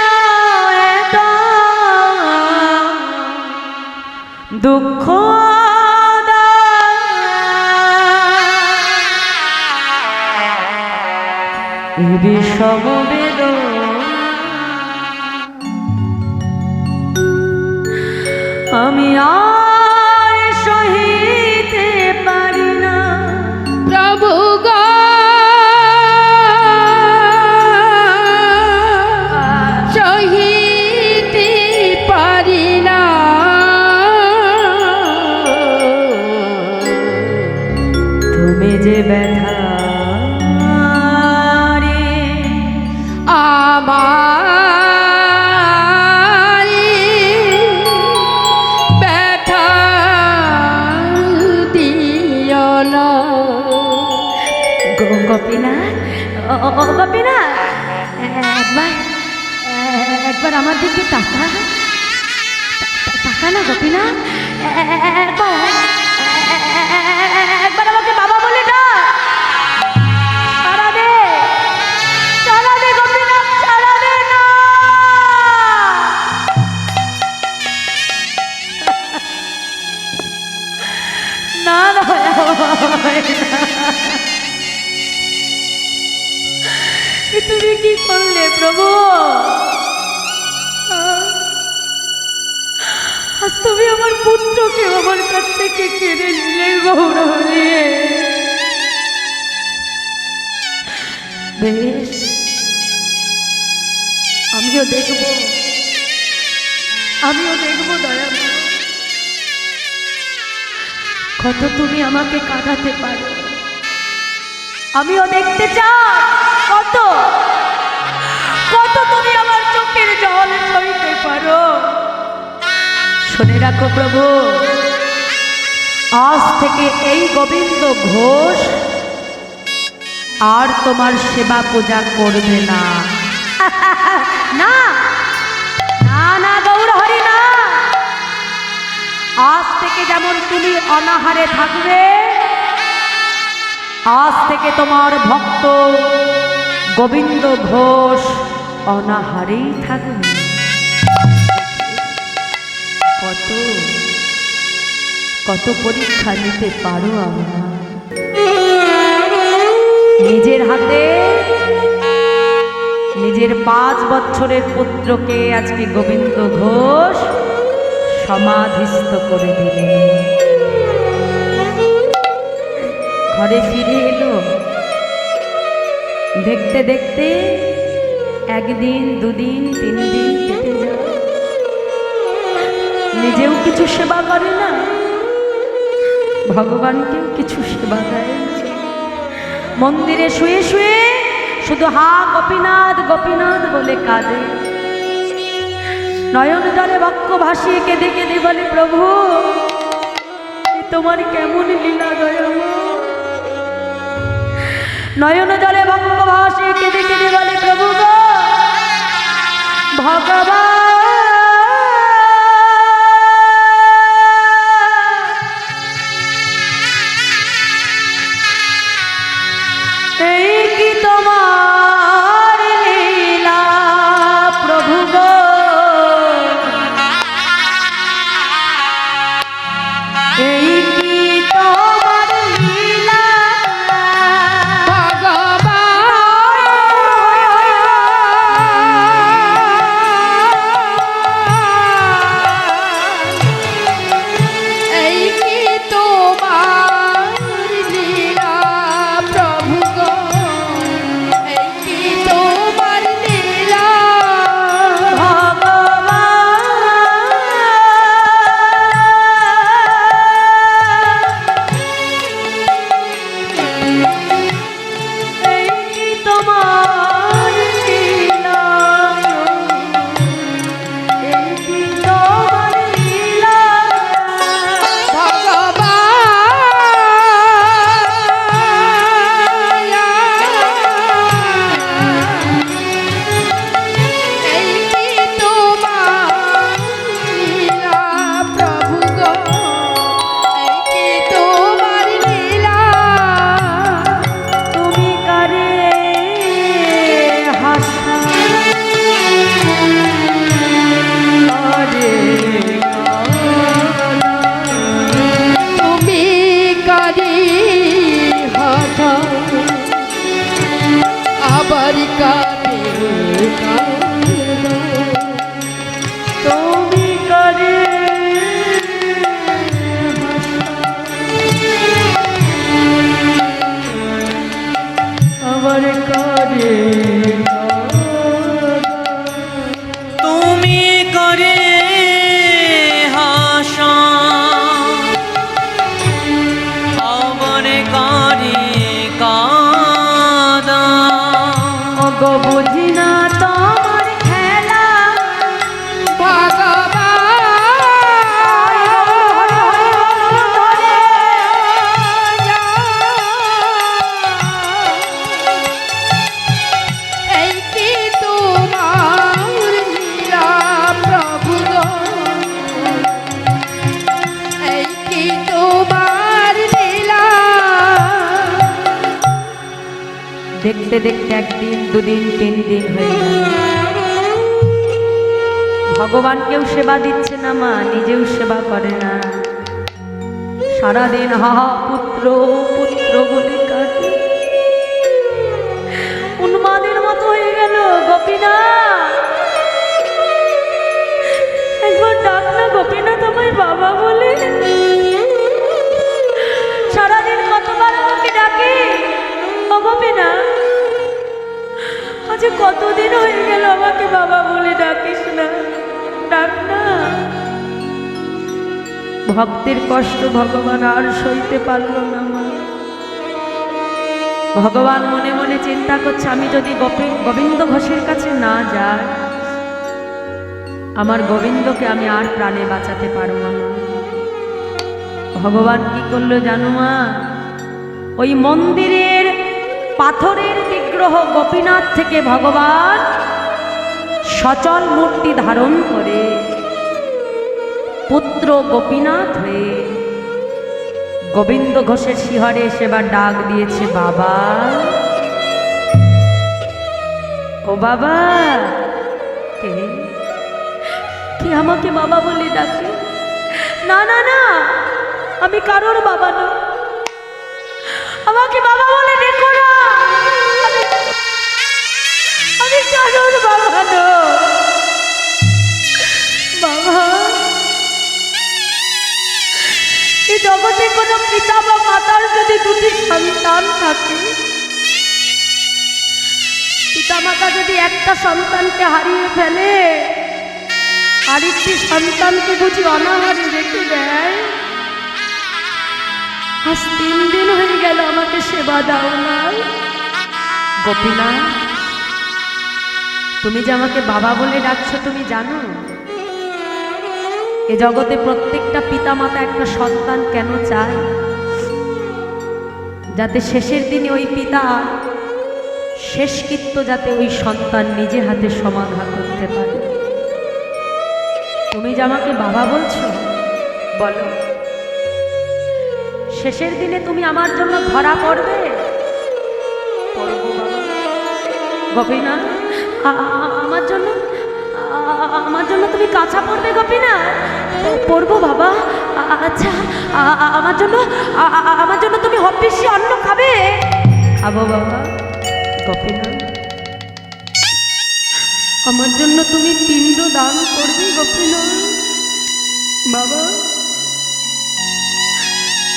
এত দুঃখ এই বিষম বেদনা আমি আর সহিতে পারি না। প্রভু গো সহিতে পারি না, তুমি যে ব্যথা রে আমার ব্যথা দিও না। গোপীনাথ, ও গোপীনাথ, একবার আমার দিকে তাকা, তাকা না গোপীনাথ, একবার আমাকে বাবা বলে ডাক। সাড়া দে গোপীনাথ, সাড়া দে না। না না, তুমি কি করলে প্রভু? আজ তুমি আমার পুত্রকে আমার কাছ থেকে কেড়ে নিলে গৌরহরি। বেশ, আমিও দেখব দয়া, কত তুমি আমাকে কাঁদাতে পারো। আমিও দেখতে চাই কত কত তুমি আমার চোখের জল সইতে পারো। শুনে রাখো প্রভু, আজ থেকে এই গোবিন্দ ঘোষ আর তোমার সেবা পূজা করবে না। না না না গৌরহরি না, আজ থেকে যেমন তুমি অনাহারে থাকবে, আজ থেকে তোমার ভক্ত গোবিন্দ ঘোষ অনাহারেই থাকবে। কত কত পরীক্ষা নিতে পারো আমরা। নিজের হাতে নিজের 5 বছরের পুত্রকে আজকে গোবিন্দ ঘোষ সমাধিস্থ করে দিলেন। ঘরে ফিরে এলো, দেখতে দেখতে 1 দিন 2 দিন 3 দিন কেটে যায়, নিজেও কিছু সেবা করে না, ভগবানকেও কিছু সেবা দেয় না। মন্দিরে শুয়ে শুয়ে শুধু হা গোপীনাথ গোপীনাথ বলে কাঁদে। নয়ন জলে বক্ষ ভাসিয়ে কেঁদে কেঁদে বলে, প্রভু এ তোমার কেমন লীলা দয়াময়। নয়ন জলে বক্ষ ভাসিয়ে কেঁদে কেঁদে বলে, প্রভু গো ভগবান এই কি তোমার লীলা প্রভু গো, এই কি তোমার লীলা ভগবান দেখতে দেখতে একদিন, দুদিন, 3 দিন হয়ে গেল। ভগবানকেও সেবা দিচ্ছে না মা, নিজেও সেবা করে না। সারাদিন হা পুত্র পুত্র বলে কাটে। উন্মাদের মতো হয়ে গেল। গোপীনা, একবার ডাক না গোপীনা তোমায় বাবা বলে। সারাদিন কতবার আমাকে ডাকে, ও গোপীনা আজ কতদিন হয়ে গেল আমাকে বাবা বলে ডাকিস না, ডাক না। ভক্তের কষ্ট ভগবান আর সইতে পারল না মা। ভগবান মনে মনে চিন্তা করছে, আমি যদি গোবিন্দ ঘোষের কাছে না যাই, আমার গোবিন্দকে আমি আর প্রাণে বাঁচাতে পারব না। ভগবান কি করলো জানো মা? ওই মন্দিরের পাথরের বিগ্রহ গোপীনাথ থেকে ভগবান সচল মূর্তি ধারণ করে পুত্র গোপীনাথ হয়ে গোবিন্দ ঘোষের শিহরে সেবার ডাক দিয়েছে, বাবা ও বাবা। কে? কি আমাকে বাবা বলে ডাকে? না না না, আমি কারোর বাবা না, আমাকে বাবা বলে ডেকো না, আমি কারোর বাবা না। বাবা, এই জগতে কোনো পিতা বা মাতার যদি দুটি সন্তান থাকে, পিতা মাতা যদি একটা সন্তানকে হারিয়ে ফেলে, আরেকটি সন্তানকে বুঝি অনাহারে রেখে দেয়। আজ 3 দিন হয়ে গেল আমাকে সেবা দাও না। গোপীনা, তুমি যে আমাকে বাবা বলে ডাকছো, তুমি জানো এ জগতে প্রত্যেকটা পিতা মাতা একটা সন্তান কেন চায়? যাতে শেষের দিনে ওই পিতা শেষকৃত্য যাতে ওই সন্তান নিজে হাতে সমাধা করতে পারে। তুমি যে আমাকে বাবা বলছো, বলো শেষের দিনে তুমি আমার জন্য ধরা পড়বে? পড়বো বাবা। গোপীনা, আমার জন্য তুমি কাঁচা পড়বে গোপীনা? পড়বো বাবা। আচ্ছা, আমার জন্য তুমি হপিসি অন্ন খাবে? খাবো বাবা। গোপীনা, আমার জন্য তুমি পিণ্ড দান করবে গোপীনা? বাবা,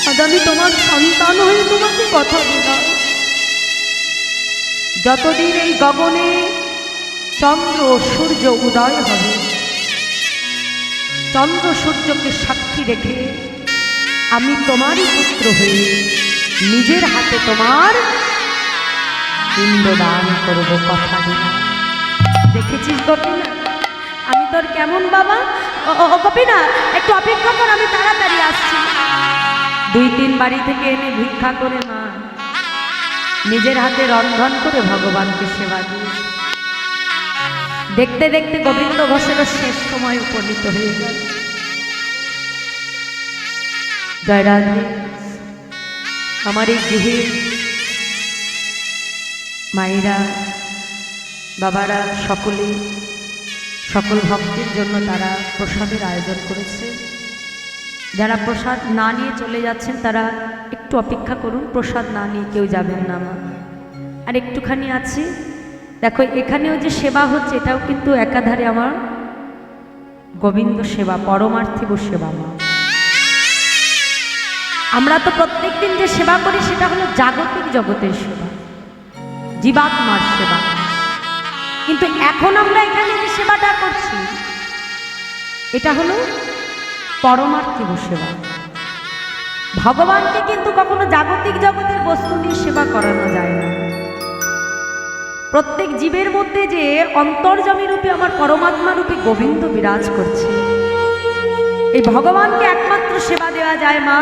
আজ আমি তোমার সন্তান হয়ে তোমাকে কথা দিলাম, যতদিন এই গগনে চন্দ্র সূর্য উদয় হবে, চন্দ্র সূর্যকে সাক্ষী রেখে আমি তোমারই পুত্র হয়ে নিজের হাতে তোমার পিণ্ড দান করব, কথা দিলাম। দেখেছিস গোপীনা আমি তোর কেমন বাবা? ও গোপীনা, একটু অপেক্ষা কর, আমি তাড়াতাড়ি আসছি। 2-3 বাড়ি থেকে এনে ভিক্ষা করে মা নিজের হাতে রন্ধন করে ভগবানকে সেবা দিয়ে দেখতে দেখতে গোবিন্দ ঘোষেরও শেষ সময় উপনীত হয়ে গেল। জয় রাধে। আমার এই গৃহে মায়েরা, বাবারা সকলে সকল ভক্তের জন্য তারা প্রসাদের আয়োজন করেছে। যারা প্রসাদ না নিয়ে চলে যাচ্ছেন তারা একটু অপেক্ষা করুন, প্রসাদ না নিয়ে কেউ যাবেন না মা। আর একটুখানি আছে, দেখো এখানেও যে সেবা হচ্ছে এটাও কিন্তু একাধারে আমার গোবিন্দ সেবা, পরমার্থিক সেবা মা। আমরা তো প্রত্যেক দিন যে সেবা করি সেটা হলো জাগতিক জগতের সেবা, জীবাত্মার সেবা, কিন্তু এখন আমরা এখানে যে সেবাটা করছি এটা হলো পরমার্থিক সেবা। ভগবানকে কিন্তু কখনো জাগতিক জগতের বস্তু দিয়ে সেবা করানো যায় না। প্রত্যেক জীবের মধ্যে যে অন্তর্যামী রূপে আমার পরমাত্মা রূপে গোবিন্দ বিরাজ করছে, এই ভগবানকে একমাত্র সেবা দেওয়া যায় মা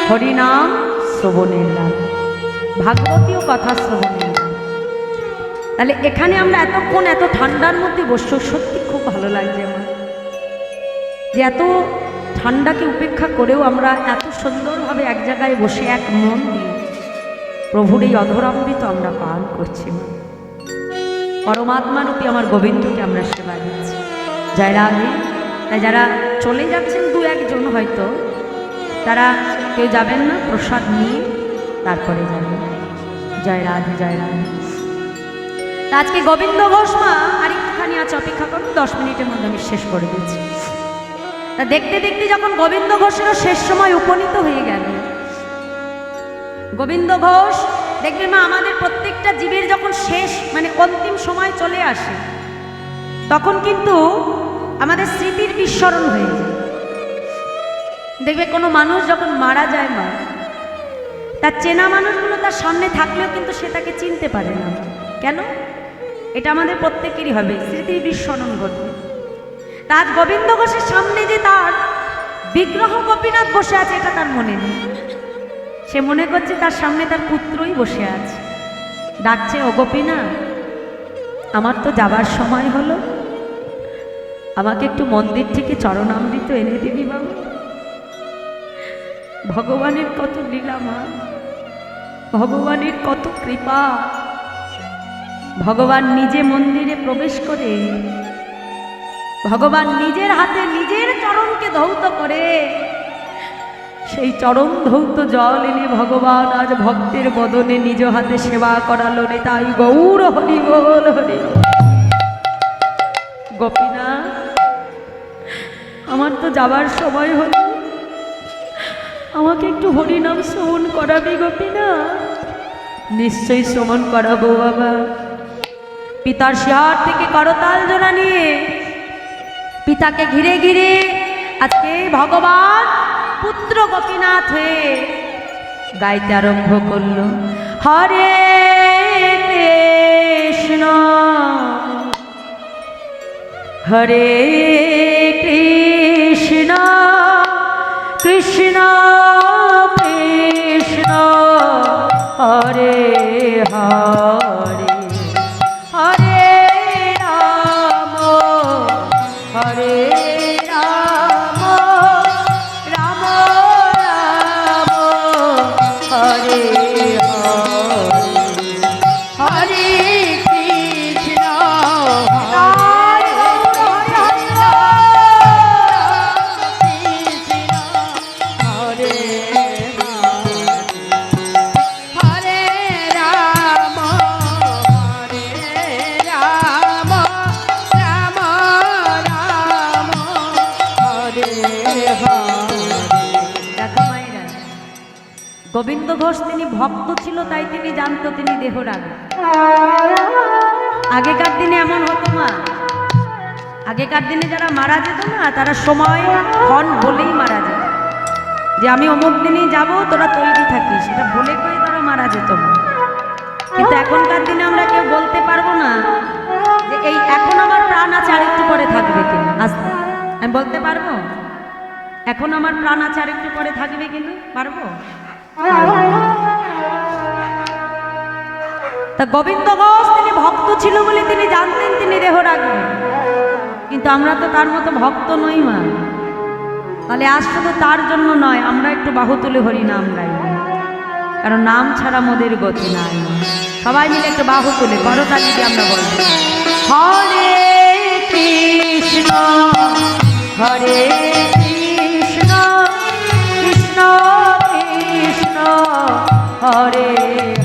হরিনাম শ্রবণের দ্বারা, ভাগবতীয় কথা শ্রবণের দ্বারা। তাহলে এখানে আমরা এতক্ষণ এত ঠান্ডার মধ্যে বসে সত্যি খুব ভালো লাগছে আমার, যে এত ঠান্ডাকে উপেক্ষা করেও আমরা এত সুন্দরভাবে এক জায়গায় বসে এক মন দিয়ে প্রভুর এই অধরামৃত আমরা পান করছি মা। পরমাত্মারূপী আমার গোবিন্দকে আমরা সেবা দিচ্ছি। জয় রাধে। তাই যারা চলে যাচ্ছেন দু একজন হয়তো, তারা কেউ যাবেন না, প্রসাদ নিয়ে তারপরে যাবেন। জয় রাধে, জয় রাধে। তা আজকে গোবিন্দ ঘোষ মা আর একটুখানি আছে, অপেক্ষা করুন, 10 মিনিটের মধ্যে আমি শেষ করে দিচ্ছি। তা দেখতে দেখতে যখন গোবিন্দ ঘোষেরও শেষ সময় উপনীত হয়ে গেল, গোবিন্দ ঘোষ দেখবে মা, আমাদের প্রত্যেকটা জীবের যখন শেষ মানে অন্তিম সময় চলে আসে, তখন কিন্তু আমাদের স্মৃতির বিস্মরণ হয়ে যায়। দেখবে কোনো মানুষ যখন মারা যায় মা, তার চেনা মানুষগুলো তার সামনে থাকলেও কিন্তু সে তাকে চিনতে পারে না। কেন? এটা আমাদের প্রত্যেকেরই হবে, স্মৃতির বিস্মরণ ঘটবে। তা আজ গোবিন্দ ঘোষের সামনে যে তার বিগ্রহ গোপীনাথ বসে আছে, এটা তার মনে নেই। সে মনে করছে তার সামনে তার পুত্রই বসে আছে, ডাকছে, ও গোপীনাথ, আমার তো যাবার সময় হলো, আমাকে একটু মন্দির থেকে চরণামৃত এনে দিবি বাবু। ভগবানের কত লীলা মা, ভগবানের কত কৃপা। ভগবান নিজে মন্দিরে প্রবেশ করে, ভগবান নিজের হাতে নিজের চরণকে ধৌত করে, সেই চরণ ধৌত জল এনে ভগবান আজ ভক্তের বদনে নিজ হাতে সেবা করালো রে। তাই গৌর হরি বল, হরি। গোপীনাথ, আমার তো যাবার সময় হলো, আমাকে একটু হরিনাম শ্রবণ করাবি গোপীনাথ? নিশ্চয়ই শ্রবণ করাবো বাবা। পিতার শিহার থেকে করতাল জোড়া নিয়ে পিতাকে ঘিরে ঘিরে আজকে ভগবান পুত্র গোপীনাথ হয়ে গাইতে আরম্ভ করল, হরে কৃষ্ণ হরে কৃষ্ণ কৃষ্ণ কৃষ্ণ হরে হরে, হরে রাম হরে রাম রাম রাম হরে হরে, হরে কৃষ্ণ গোবিন্দ ঘোষ তিনি ভক্ত ছিল, তাই তিনি জানতো তিনি দেহরাগ। আগেকার দিনে এমন হতো মা, আগেকার দিনে যারা মারা যেত না, তারা সময় ক্ষণ বলেই মারা যেত, যে আমি অমুক দিনই যাব, তোরা তৈরি থাকিস, সেটা বলে করে তারা মারা যেত না। কিন্তু এখনকার দিনে আমরা কেউ বলতে পারবো না যে এই এখন আমার প্রাণ আছে, আরেকটু পরে থাকবে কিনা। আস্তে আমি বলতে পারবো এখন আমার প্রাণ আছে, আরেকটু পরে থাকবে, কিন্তু পারবো? তা গোবিন্দ ঘোষ তিনি ভক্ত ছিল বলে তিনি জানতেন তিনি দেহ রাখবেন, কিন্তু আমরা তো তার মতো ভক্ত নই মা। তাহলে আজ শুধু তার জন্য নয়, আমরা একটু বাহু তুলে হরি নাম গাই, কারণ নাম ছাড়া মোদের গতি নাই। সবাই মিলে একটু বাহু তুলে করতালি দিয়ে আমরা বলবো, হরে কৃষ্ণ হরে কৃষ্ণ কৃষ্ণ কৃষ্ণ হরে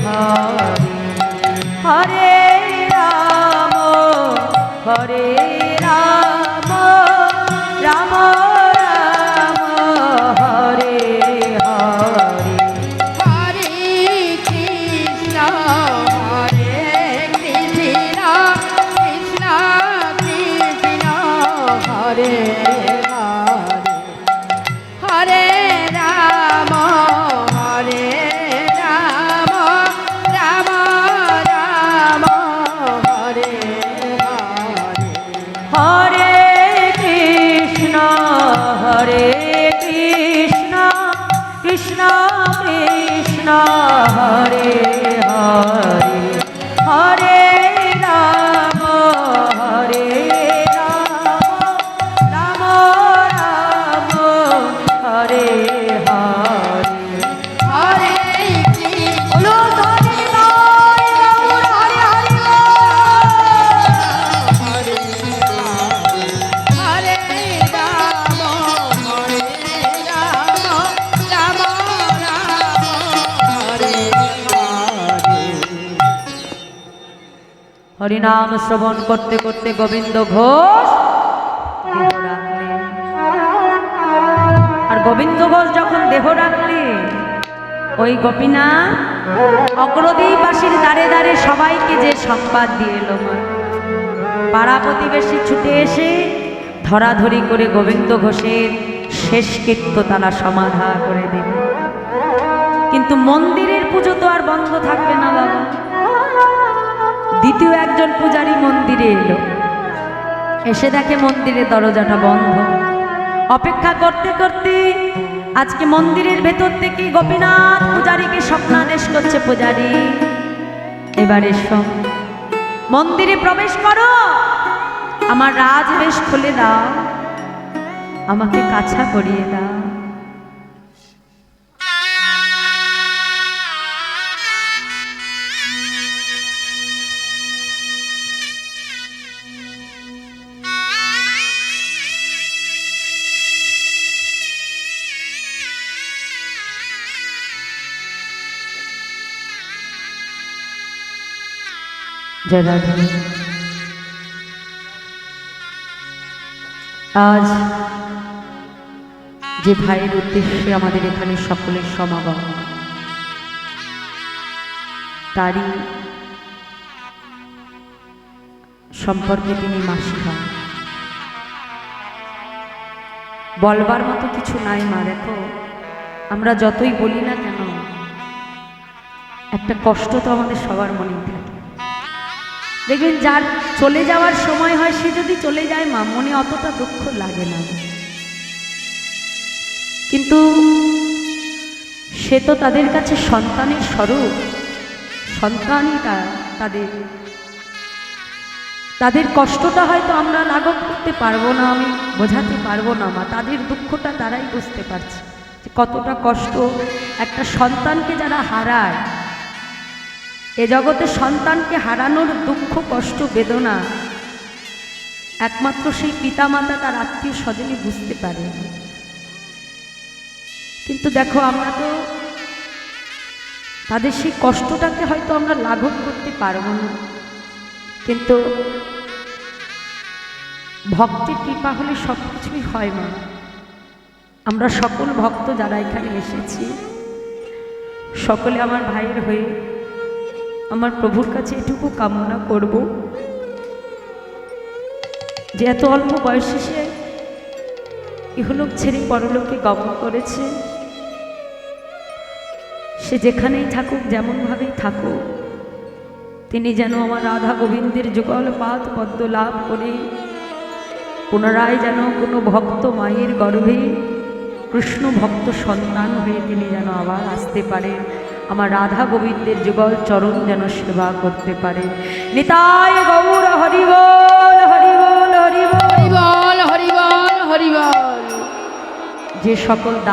হরে, হরে রাম হরে রাম রাম রাম হরে হরে, হরে কৃষ্ণ হরে কৃষ্ণ কৃষ্ণ কৃষ্ণ হরে হরে, হরে রাম হরে রাম রাম রাম হরে হরে, হরে কৃষ্ণ হরে কৃষ্ণ কৃষ্ণ কৃষ্ণ হরে হরে, হরে রাম হরে রাম রাম রাম হরে হরে, হরে কৃষ্ণ বলো হরিনাম শ্রবণ করতে করতে গোবিন্দ ঘোষ দেহ রাখলেন। আর গোবিন্দ ঘোষ যখন দেহ রাখলেন, ওই গোপীনাথ অগ্রদীপবাসীর দ্বারে দ্বারে সবাইকে যে সংবাদ দিয়ে এলো, পাড়া প্রতিবেশী ছুটে এসে ধরাধরি করে গোবিন্দ ঘোষের শেষকৃত্য তারা সমাধা করে দেবে। কিন্তু মন্দিরের পুজো তো আর বন্ধ থাকবে না বাবা। দ্বিতীয় একজন পূজারী মন্দিরে এলো, এসে দেখে মন্দিরের দরজাটা বন্ধ। অপেক্ষা করতে করতে আজকে মন্দিরের ভেতর থেকে গোপীনাথ পূজারীকে স্বপ্নাদেশ করছে, পূজারী এবারে সব মন্দিরে প্রবেশ করো, আমার রাজবেশ খুলে দাও, আমাকে কাছা করিয়ে দাও। জয় রাধে। আজ যে ভাইয়ের উদ্দেশ্যে আমাদের এখানে সকলের সমাগম, তারই সম্পর্কে তিনি মাসি হন। বলবার মতো কিছু নাই মা। দেখো, আমরা যতই বলি না কেন, একটা কষ্ট তো আমাদের সবার মনেই থাকে। দেখবেন যার চলে যাওয়ার সময় হয়, সে যদি চলে যায় মা, মনে অতটা দুঃখ লাগে না, কিন্তু সে তো তাদের কাছে সন্তানের স্বরূপ। সন্তানই তাদের কষ্টটা হয়তো আমরা লাঘব করতে পারবো না, আমি বোঝাতে পারবো না মা। তাদের দুঃখটা তারাই বুঝতে পারছে যে কতটা কষ্ট একটা সন্তানকে যারা হারায়। এ জগতে সন্তানকে হারানোর দুঃখ, কষ্ট, বেদনা একমাত্র সেই পিতামাতা, তার আত্মীয় স্বজনই বুঝতে পারে। কিন্তু দেখো, আমরা তো তাদের সেই কষ্টটাকে হয়তো আমরা লাঘব করতে পারবো না, কিন্তু ভক্তের কৃপা হলে সব কিছুই হয় মা। আমরা সকল ভক্ত যারা এখানে এসেছি, সকলে আমার ভাইয়ের হয়ে আমার প্রভুর কাছে এটুকু কামনা করব যে এত অল্প বয়সে সে ইহলোক ছেড়ে পরলোকে গমন করেছে। সে যেখানেই থাকুক, যেমনভাবেই থাকুক, তিনি যেন আমার রাধা গোবিন্দের যুগল পাদ পদ্ম লাভ করে পুনরায় যেন কোনো ভক্ত মায়ের গর্ভে কৃষ্ণ ভক্ত সন্তান হয়ে তিনি যেন আবার আসতে পারে, আমার রাধা গোবিন্দের যুগল চরণ যেন সেবা করতে পারে। নিতাই গৌর হরি বল, হরি বল, হরি বল, হরি বল, হরি বল, হরি বল। যে সকল দান